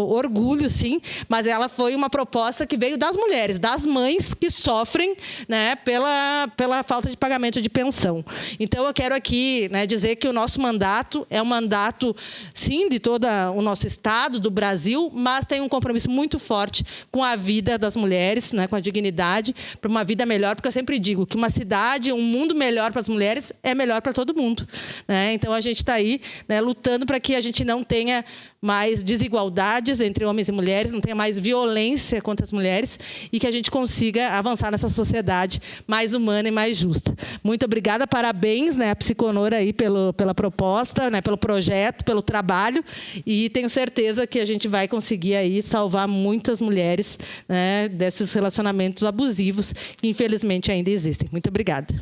orgulho, sim, mas ela foi uma proposta que veio das mulheres, das mães que sofrem, né, pela falta de pagamento de pensão. Então eu quero aqui, né, dizer que o nosso mandato é um mandato, sim, de todo o nosso Estado, do Brasil, mas tem um compromisso muito forte com a vida das mulheres, né, com a dignidade, para uma vida melhor, porque eu sempre digo que uma cidade, um mundo melhor para as mulheres é melhor para todo mundo, né? Então, a gente está aí, né, lutando para que a gente não tenha mais desigualdades entre homens e mulheres, não tenha mais violência contra as mulheres e que a gente consiga avançar nessa sociedade mais humana e mais justa. Muito obrigada, parabéns, né, a Psiconor aí pela proposta, né, pelo projeto, pelo trabalho, e tenho certeza que a gente vai conseguir aí salvar muitas mulheres, né, desses relacionamentos abusivos que infelizmente ainda existem. Muito obrigada.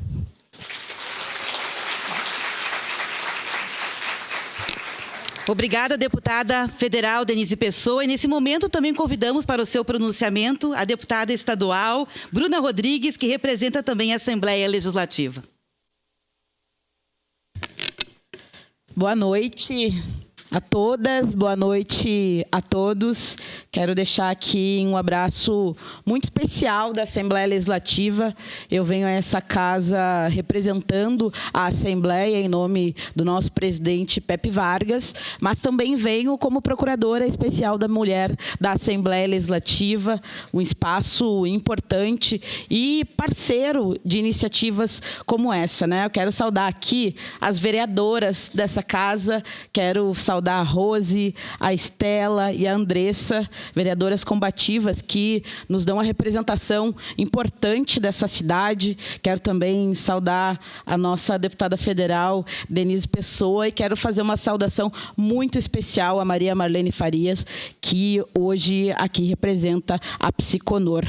Obrigada, deputada federal Denise Pessoa. E, nesse momento, também convidamos para o seu pronunciamento a deputada estadual Bruna Rodrigues, que representa também a Assembleia Legislativa. Boa noite a todas, boa noite a todos. Quero deixar aqui um abraço muito especial da Assembleia Legislativa. Eu venho a essa casa representando a Assembleia em nome do nosso presidente Pepe Vargas, mas também venho como procuradora especial da mulher da Assembleia Legislativa, um espaço importante e parceiro de iniciativas como essa, né? Eu quero saudar aqui as vereadoras dessa casa, quero saudar a Rose, a Estela e a Andressa, vereadoras combativas que nos dão a representação importante dessa cidade. Quero também saudar a nossa deputada federal, Denise Pessoa, e quero fazer uma saudação muito especial a Maria Marlene Farias, que hoje aqui representa a Psiconor.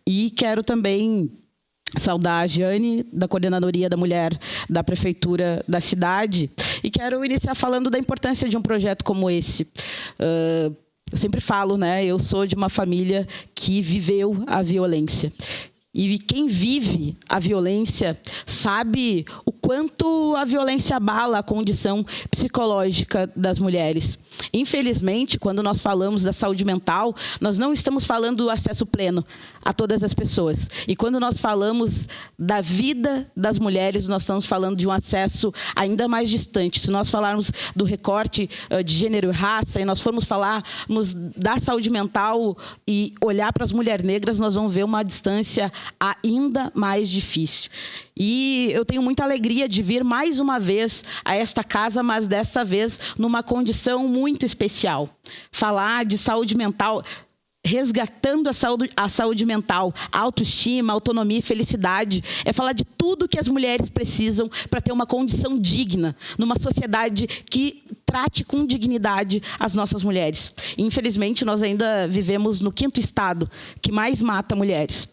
E quero também saudar a Jane, da Coordenadoria da Mulher da Prefeitura da cidade, e quero iniciar falando da importância de um projeto como esse. Eu sempre falo, né? Eu sou de uma família que viveu a violência. E quem vive a violência sabe o quanto a violência abala a condição psicológica das mulheres. Infelizmente, quando nós falamos da saúde mental, nós não estamos falando do acesso pleno a todas as pessoas. E quando nós falamos da vida das mulheres, nós estamos falando de um acesso ainda mais distante. Se nós falarmos do recorte de gênero e raça, e nós formos falarmos da saúde mental e olhar para as mulheres negras, nós vamos ver uma distância ainda mais difícil. E eu tenho muita alegria de vir mais uma vez a esta casa, mas desta vez numa condição muito especial. Falar de saúde mental, resgatando a saúde mental, a autoestima, a autonomia e felicidade. É falar de tudo que as mulheres precisam para ter uma condição digna, numa sociedade que trate com dignidade as nossas mulheres. Infelizmente, nós ainda vivemos no 5º estado que mais mata mulheres.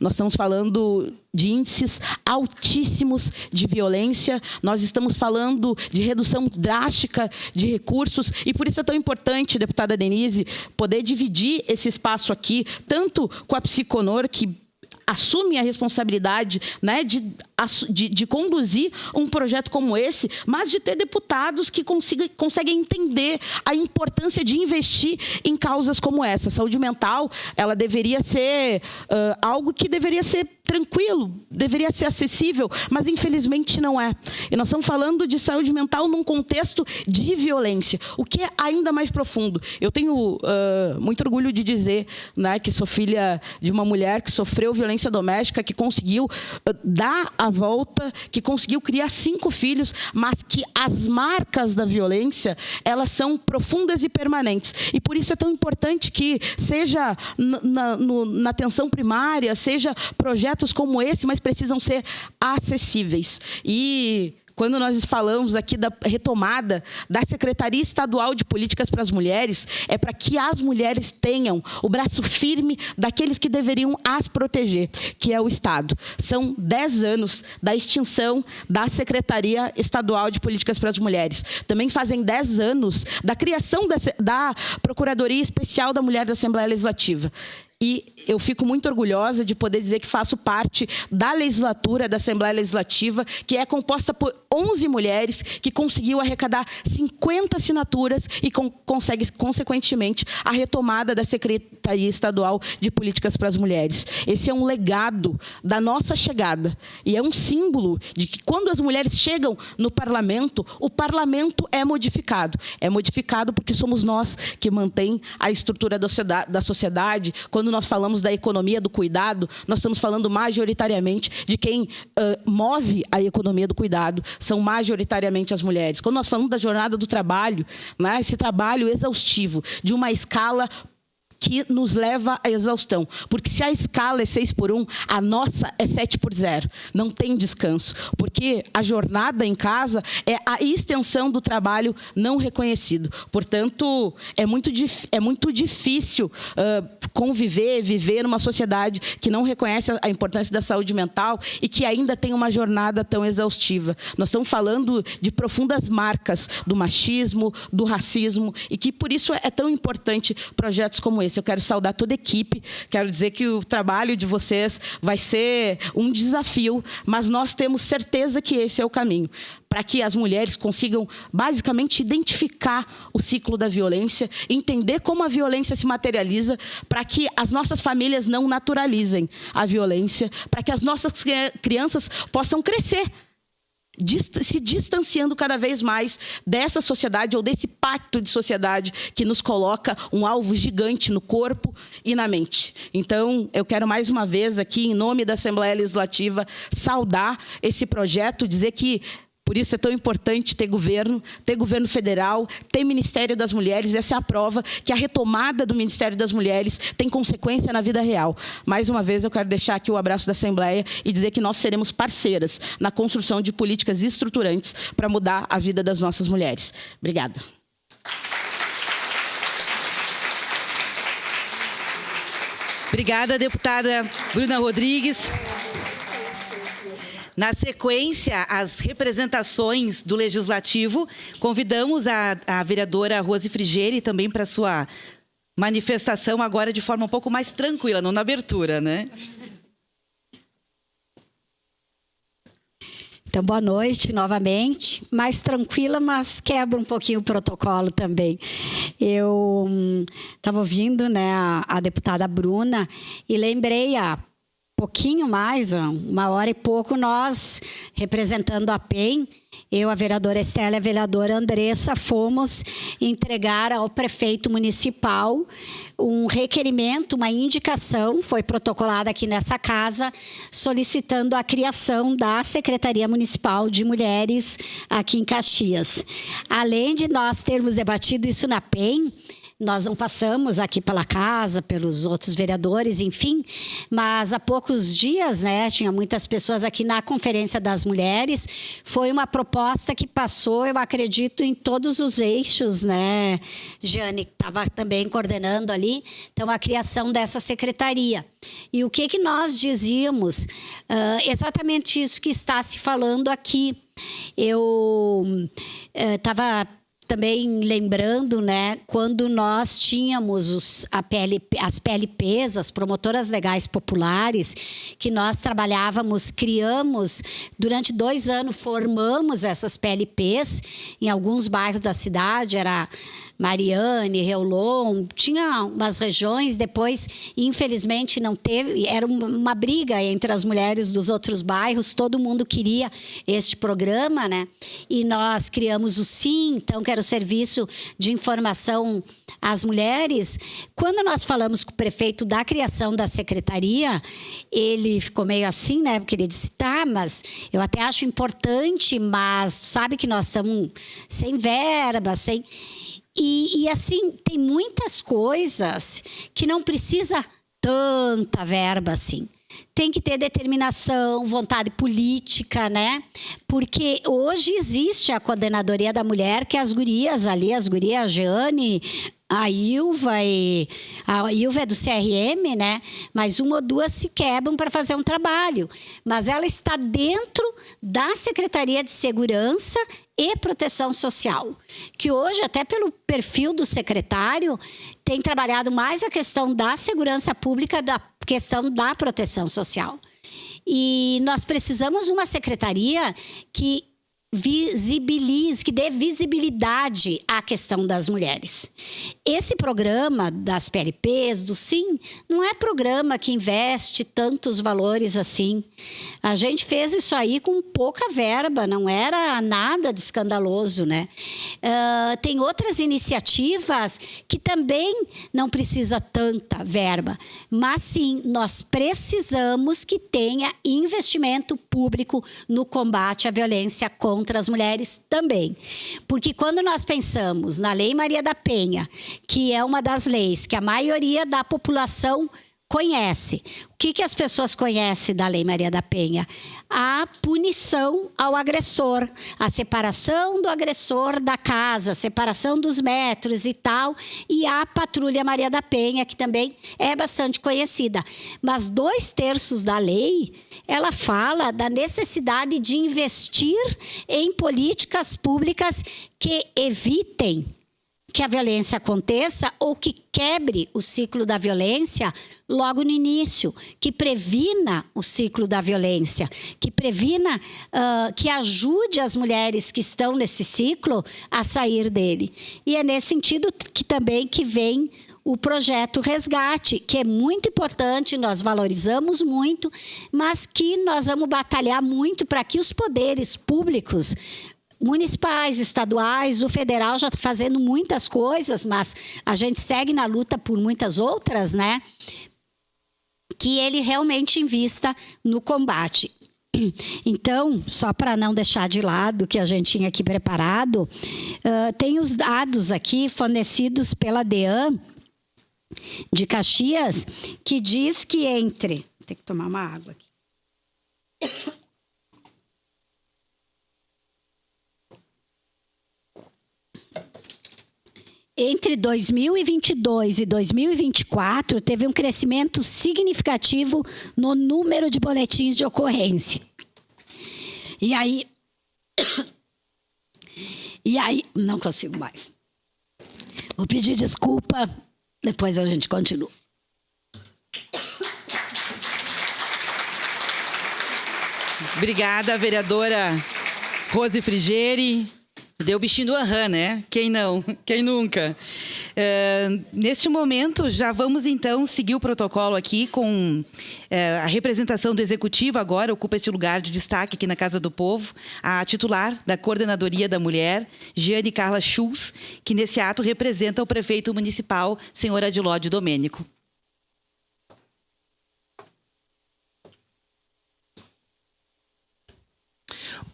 Nós estamos falando de índices altíssimos de violência, nós estamos falando de redução drástica de recursos, e por isso é tão importante, deputada Denise, poder dividir esse espaço aqui, tanto com a Psiconor, que assume a responsabilidade, né, de conduzir um projeto como esse, mas de ter deputados que conseguem entender a importância de investir em causas como essa. A saúde mental, ela deveria ser algo que deveria ser tranquilo, deveria ser acessível, mas infelizmente não é. E nós estamos falando de saúde mental num contexto de violência, o que é ainda mais profundo. Eu tenho muito orgulho de dizer, né, que sou filha de uma mulher que sofreu violência doméstica, que conseguiu dar a volta, que conseguiu criar 5 filhos, mas que as marcas da violência, elas são profundas e permanentes. E por isso é tão importante que seja na atenção primária, seja projetos como esse, mas precisam ser acessíveis. E quando nós falamos aqui da retomada da Secretaria Estadual de Políticas para as Mulheres, é para que as mulheres tenham o braço firme daqueles que deveriam as proteger, que é o Estado. São 10 anos da extinção da Secretaria Estadual de Políticas para as Mulheres. Também fazem 10 anos da criação da Procuradoria Especial da Mulher da Assembleia Legislativa. e eu fico muito orgulhosa de poder dizer que faço parte da legislatura da Assembleia Legislativa, que é composta por 11 mulheres, que conseguiu arrecadar 50 assinaturas e consegue, consequentemente, a retomada da Secretaria Estadual de Políticas para as Mulheres. Esse é um legado da nossa chegada e é um símbolo de que, quando as mulheres chegam no parlamento, o parlamento é modificado. É modificado porque somos nós que mantém a estrutura da sociedade. Quando nós falamos da economia do cuidado, nós estamos falando majoritariamente de quem move a economia do cuidado, são majoritariamente as mulheres. Quando nós falamos da jornada do trabalho, né, esse trabalho exaustivo, de uma escala que nos leva à exaustão. Porque se a escala é 6/1, a nossa é 7/0. Não tem descanso. Porque a jornada em casa é a extensão do trabalho não reconhecido. Portanto, é muito difícil viver numa sociedade que não reconhece a importância da saúde mental e que ainda tem uma jornada tão exaustiva. Nós estamos falando de profundas marcas do machismo, do racismo, e que, por isso, é tão importante projetos como esse. Eu quero saudar toda a equipe, quero dizer que o trabalho de vocês vai ser um desafio, mas nós temos certeza que esse é o caminho, para que as mulheres consigam, basicamente, identificar o ciclo da violência, entender como a violência se materializa, para que as nossas famílias não naturalizem a violência, para que as nossas crianças possam crescer, se distanciando cada vez mais dessa sociedade ou desse pacto de sociedade que nos coloca um alvo gigante no corpo e na mente. Então, eu quero mais uma vez aqui, em nome da Assembleia Legislativa, saudar esse projeto, dizer que por isso é tão importante ter governo federal, ter Ministério das Mulheres. Essa é a prova que a retomada do Ministério das Mulheres tem consequência na vida real. Mais uma vez, eu quero deixar aqui o abraço da Assembleia e dizer que nós seremos parceiras na construção de políticas estruturantes para mudar a vida das nossas mulheres. Obrigada. Obrigada, deputada Bruna Rodrigues. Na sequência, as representações do Legislativo, convidamos a vereadora Rose Frigerio também para sua manifestação agora de forma um pouco mais tranquila, não na abertura, né? Então, boa noite novamente. Mais tranquila, mas quebra um pouquinho o protocolo também. Eu estava ouvindo, né, a deputada Bruna e lembrei pouquinho mais, 1h e pouco, nós, representando a PEN, eu, a vereadora Estela e a vereadora Andressa, fomos entregar ao prefeito municipal um requerimento, uma indicação, foi protocolada aqui nessa casa, solicitando a criação da Secretaria Municipal de Mulheres aqui em Caxias. Além de nós termos debatido isso na PEN, nós não passamos aqui pela casa, pelos outros vereadores, enfim, mas há poucos dias, né, tinha muitas pessoas aqui na Conferência das Mulheres, foi uma proposta que passou, eu acredito, em todos os eixos, né, Jane, que estava também coordenando ali, então, a criação dessa secretaria. E o que nós dizíamos? Exatamente isso que está se falando aqui. Eu estava também lembrando, né, quando nós tínhamos as PLPs, as promotoras legais populares, que nós trabalhávamos, criamos, durante 2 anos formamos essas PLPs em alguns bairros da cidade, era Mariane, Reolon, tinha umas regiões, depois, infelizmente, não teve, era uma briga entre as mulheres dos outros bairros, todo mundo queria este programa, né? E nós criamos o SIM, então, que era o Serviço de Informação às Mulheres. Quando nós falamos com o prefeito da criação da secretaria, ele ficou meio assim, né? Porque ele disse, tá, mas eu até acho importante, mas sabe que nós estamos sem verba, sem... E assim, tem muitas coisas que não precisa tanta verba assim. Tem que ter determinação, vontade política, né? Porque hoje existe a Coordenadoria da Mulher, que as gurias ali, a Jeane, a Ilva é do CRM, né? Mas uma ou duas se quebram para fazer um trabalho. Mas ela está dentro da Secretaria de Segurança e Proteção Social, que hoje, até pelo perfil do secretário, tem trabalhado mais a questão da segurança pública, da questão da proteção social. E nós precisamos de uma secretaria que visibilize, que dê visibilidade à questão das mulheres. Esse programa das PLPs, do SIM, não é programa que investe tantos valores assim. A gente fez isso aí com pouca verba, não era nada de escandaloso, né? Tem outras iniciativas que também não precisa tanta verba, mas sim, nós precisamos que tenha investimento público no combate à violência contra as mulheres também. Porque quando nós pensamos na Lei Maria da Penha, que é uma das leis que a maioria da população conhece. O que as pessoas conhecem da Lei Maria da Penha? A punição ao agressor, a separação do agressor da casa, a separação dos metros e tal, e a Patrulha Maria da Penha, que também é bastante conhecida. Mas 2/3 da lei, ela fala da necessidade de investir em políticas públicas que evitem que a violência aconteça ou que quebre o ciclo da violência logo no início, que previna o ciclo da violência, que previna, que ajude as mulheres que estão nesse ciclo a sair dele. E é nesse sentido que também que vem o projeto Resgate, que é muito importante, nós valorizamos muito, mas que nós vamos batalhar muito para que os poderes públicos municipais, estaduais, o federal já está fazendo muitas coisas, mas a gente segue na luta por muitas outras, né? Que ele realmente invista no combate. Então, só para não deixar de lado o que a gente tinha aqui preparado, tem os dados aqui fornecidos pela DEAN de Caxias, que diz que entre... Tem que tomar uma água aqui. Entre 2022 e 2024, teve um crescimento significativo no número de boletins de ocorrência. E aí, não consigo mais. Vou pedir desculpa, depois a gente continua. Obrigada, vereadora Rose Frigieri. Deu o bichinho do aham, né? Quem não? Quem nunca? Neste momento, já vamos, então, seguir o protocolo aqui com a representação do Executivo. Agora ocupa este lugar de destaque aqui na Casa do Povo, a titular da Coordenadoria da Mulher, Jeane Carla Schulz, que nesse ato representa o prefeito municipal, senhor Adilódio Domênico.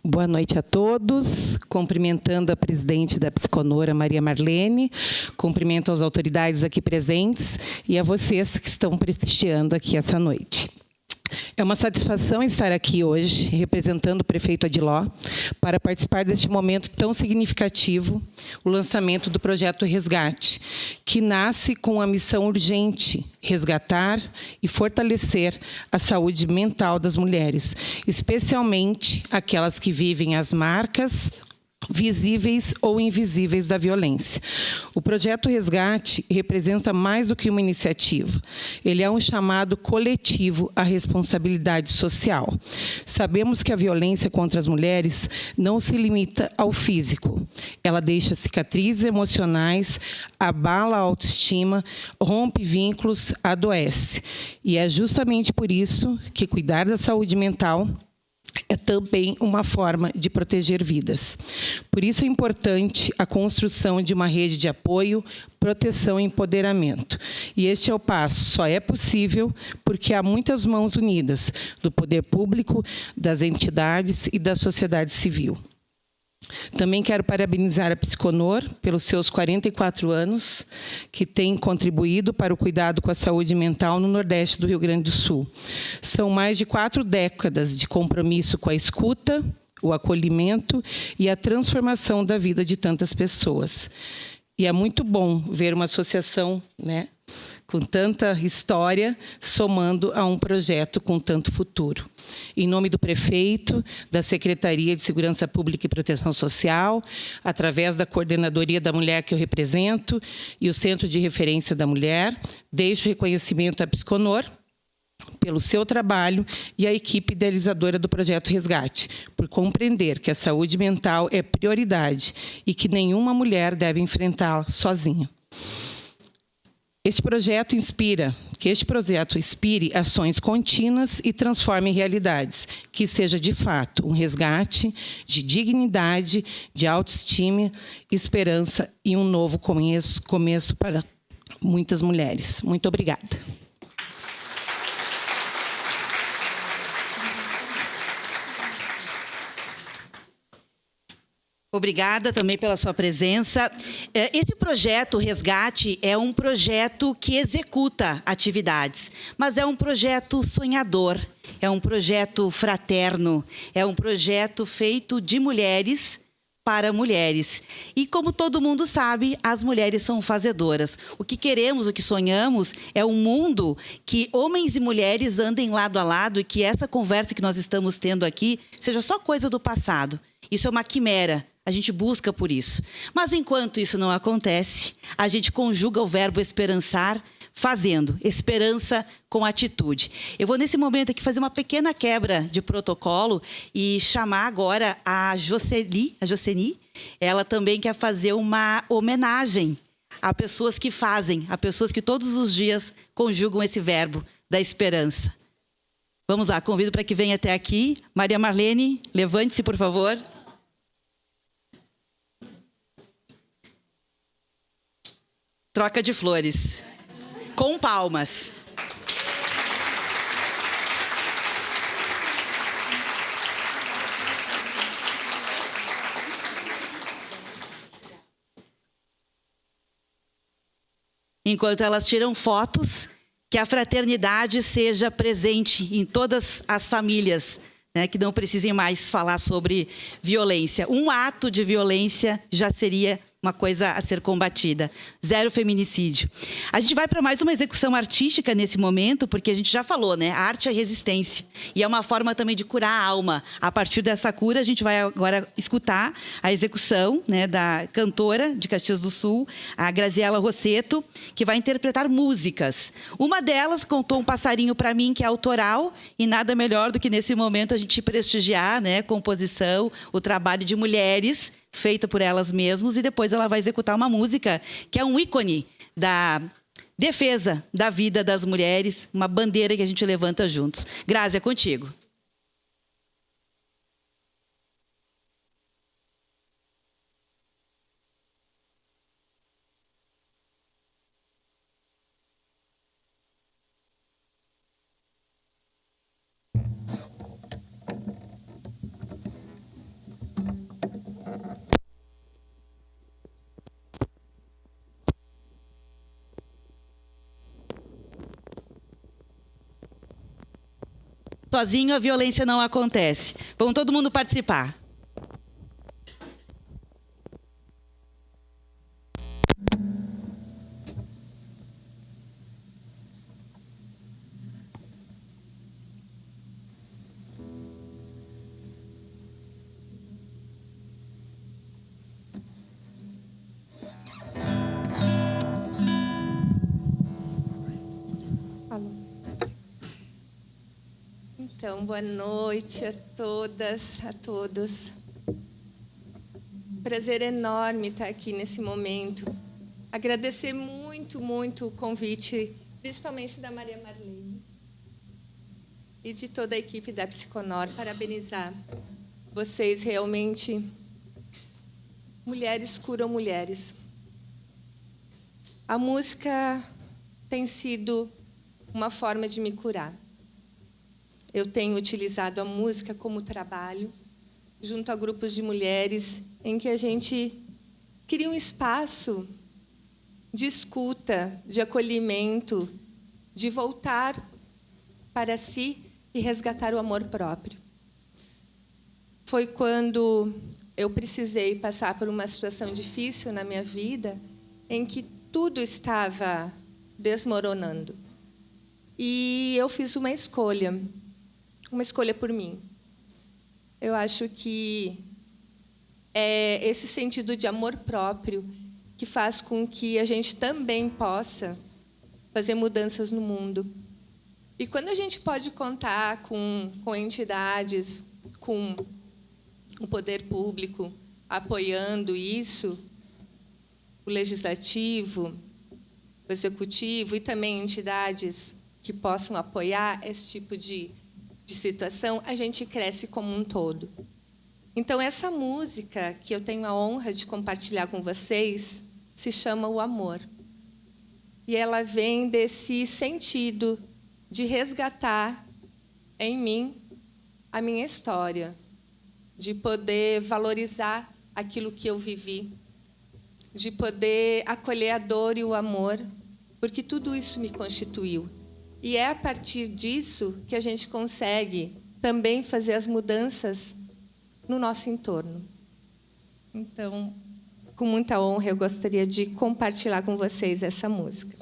Boa noite a todos, cumprimentando a presidente da Psiconor, Maria Marlene, cumprimento as autoridades aqui presentes e a vocês que estão prestigiando aqui essa noite. É uma satisfação estar aqui hoje, representando o prefeito Adiló, para participar deste momento tão significativo, o lançamento do projeto Resgate, que nasce com a missão urgente, resgatar e fortalecer a saúde mental das mulheres, especialmente aquelas que vivem as marcas visíveis ou invisíveis da violência. O projeto Resgate representa mais do que uma iniciativa. Ele é um chamado coletivo à responsabilidade social. Sabemos que a violência contra as mulheres não se limita ao físico. Ela deixa cicatrizes emocionais, abala a autoestima, rompe vínculos, adoece. E é justamente por isso que cuidar da saúde mental é também uma forma de proteger vidas. Por isso é importante a construção de uma rede de apoio, proteção e empoderamento. E este é o passo. Só é possível porque há muitas mãos unidas do poder público, das entidades e da sociedade civil. Também quero parabenizar a Psiconor pelos seus 44 anos, que tem contribuído para o cuidado com a saúde mental no Nordeste do Rio Grande do Sul. São mais de 4 décadas de compromisso com a escuta, o acolhimento e a transformação da vida de tantas pessoas. E é muito bom ver uma associação, né, com tanta história, somando a um projeto com tanto futuro. Em nome do prefeito, da Secretaria de Segurança Pública e Proteção Social, através da Coordenadoria da Mulher que eu represento e o Centro de Referência da Mulher, deixo reconhecimento à Psiconor pelo seu trabalho e à equipe idealizadora do Projeto Resgate, por compreender que a saúde mental é prioridade e que nenhuma mulher deve enfrentá-la sozinha. Que este projeto inspire ações contínuas e transforme realidades, que seja, de fato, um resgate de dignidade, de autoestima, esperança e um novo começo para muitas mulheres. Muito obrigada. Obrigada também pela sua presença. Esse projeto Resgate é um projeto que executa atividades, mas é um projeto sonhador, é um projeto fraterno, é um projeto feito de mulheres para mulheres. E como todo mundo sabe, as mulheres são fazedoras. O que queremos, o que sonhamos é um mundo que homens e mulheres andem lado a lado e que essa conversa que nós estamos tendo aqui seja só coisa do passado. Isso é uma quimera. A gente busca por isso. Mas, enquanto isso não acontece, a gente conjuga o verbo esperançar, fazendo. Esperança com atitude. Eu vou, nesse momento aqui, fazer uma pequena quebra de protocolo e chamar agora a Jocely. Ela também quer fazer uma homenagem a pessoas que fazem, a pessoas que todos os dias conjugam esse verbo da esperança. Vamos lá, convido para que venha até aqui. Maria Marlene, levante-se, por favor. Troca de flores. Com palmas. Enquanto elas tiram fotos, que a fraternidade seja presente em todas as famílias, né, que não precisem mais falar sobre violência. Um ato de violência já seria uma coisa a ser combatida. 0 feminicídio. A gente vai para mais uma execução artística nesse momento, porque a gente já falou, né? A arte é resistência. E é uma forma também de curar a alma. A partir dessa cura, a gente vai agora escutar a execução, né, da cantora de Caxias do Sul, a Graziela Rosseto, que vai interpretar músicas. Uma delas contou um passarinho para mim, que é autoral, e nada melhor do que nesse momento a gente prestigiar, né, a composição, o trabalho de mulheres feita por elas mesmas, e depois ela vai executar uma música que é um ícone da defesa da vida das mulheres, uma bandeira que a gente levanta juntos. Grazi, é contigo. Sozinho a violência não acontece. Vamos todo mundo participar. Então, boa noite a todas, a todos. Prazer enorme estar aqui nesse momento. Agradecer muito, muito o convite, principalmente da Maria Marlene e de toda a equipe da Psiconor. Parabenizar vocês, realmente. Mulheres curam mulheres. A música tem sido uma forma de me curar. Eu tenho utilizado a música como trabalho, junto a grupos de mulheres, em que a gente cria um espaço de escuta, de acolhimento, de voltar para si e resgatar o amor próprio. Foi quando eu precisei passar por uma situação difícil na minha vida em que tudo estava desmoronando. E eu fiz uma escolha por mim. Eu acho que é esse sentido de amor próprio que faz com que a gente também possa fazer mudanças no mundo. E quando a gente pode contar com entidades, com o poder público apoiando isso, o legislativo, o executivo e também entidades que possam apoiar esse tipo de situação, a gente cresce como um todo. Então, essa música que eu tenho a honra de compartilhar com vocês se chama O Amor. E ela vem desse sentido de resgatar em mim a minha história, de poder valorizar aquilo que eu vivi, de poder acolher a dor e o amor, porque tudo isso me constituiu. E é a partir disso que a gente consegue também fazer as mudanças no nosso entorno. Então, com muita honra, eu gostaria de compartilhar com vocês essa música.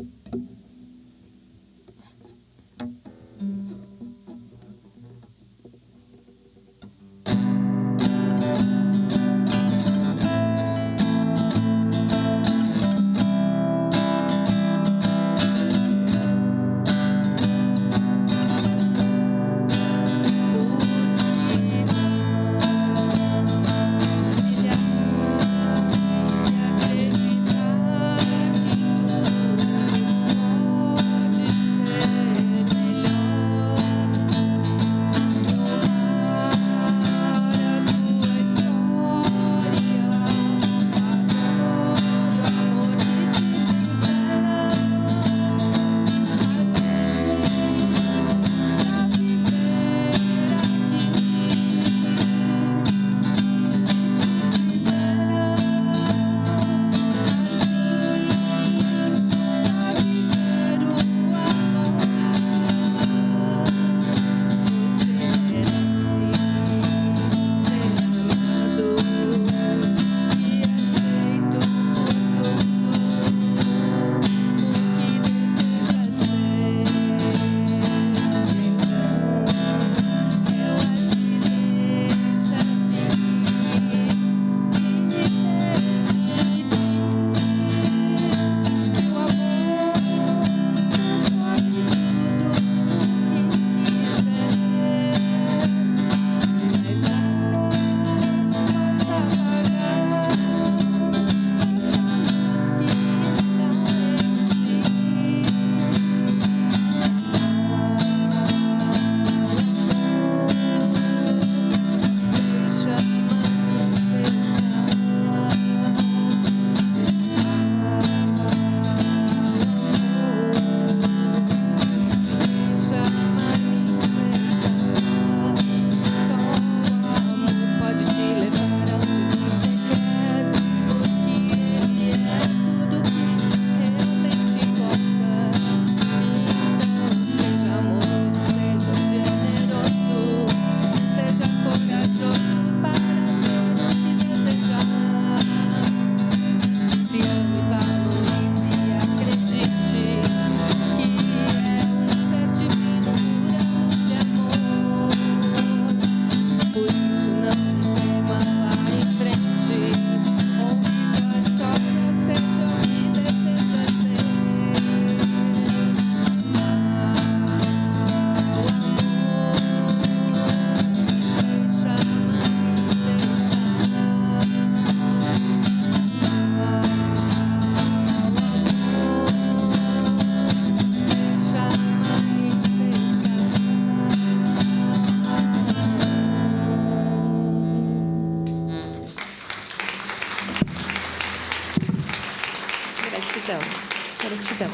Gratidão.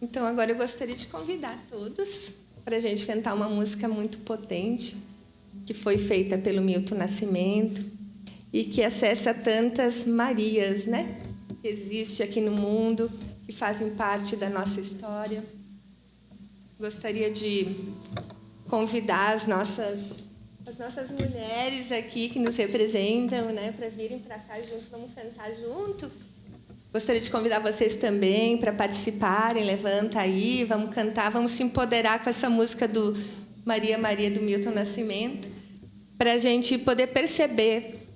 Então, agora eu gostaria de convidar todos para a gente cantar uma música muito potente, que foi feita pelo Milton Nascimento e que acessa tantas Marias, né? Que existe aqui no mundo, que fazem parte da nossa história. Gostaria de convidar as nossas as nossas mulheres aqui que nos representam, né, para virem para cá junto, vamos cantar junto. Gostaria de convidar vocês também para participarem, levanta aí, vamos cantar, vamos se empoderar com essa música do Maria, Maria, do Milton Nascimento, para a gente poder perceber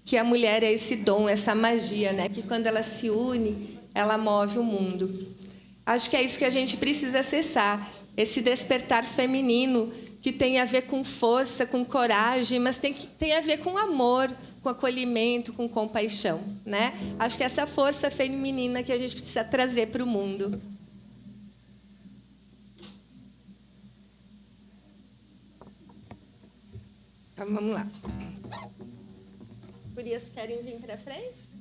que a mulher é esse dom, essa magia, né, que quando ela se une, ela move o mundo. Acho que é isso que a gente precisa acessar, esse despertar feminino, que tem a ver com força, com coragem, mas tem a ver com amor, com acolhimento, com compaixão, né? Acho que é essa força feminina que a gente precisa trazer para o mundo. Então, vamos lá. Gurias, querem vir para frente?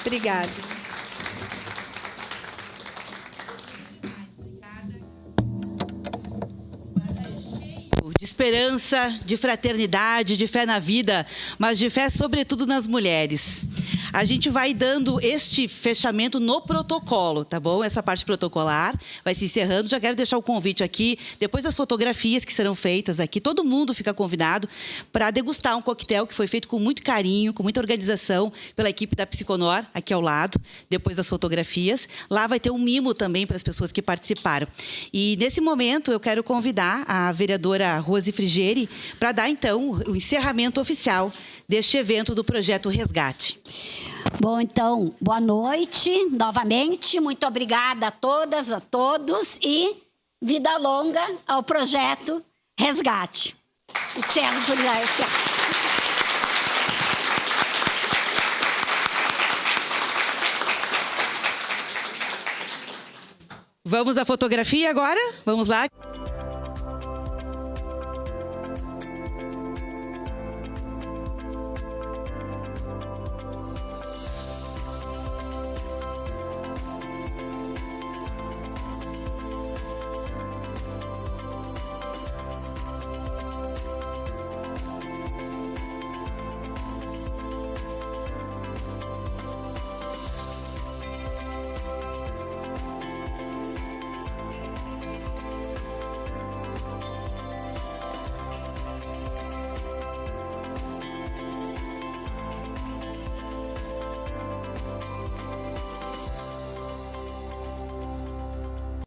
Obrigada. De esperança, de fraternidade, de fé na vida, mas de fé, sobretudo, nas mulheres. A gente vai dando este fechamento no protocolo, tá bom? Essa parte protocolar vai se encerrando. Já quero deixar o convite aqui, depois das fotografias que serão feitas aqui, todo mundo fica convidado para degustar um coquetel que foi feito com muito carinho, com muita organização pela equipe da Psiconor, aqui ao lado, depois das fotografias. Lá vai ter um mimo também para as pessoas que participaram. E, nesse momento, eu quero convidar a vereadora Rose Frigieri para dar, então, o encerramento oficial deste evento do Projeto Resgate. Bom, então, boa noite novamente. Muito obrigada a todas, a todos e vida longa ao Projeto Resgate. Encerro por esse ato. Vamos à fotografia agora? Vamos lá.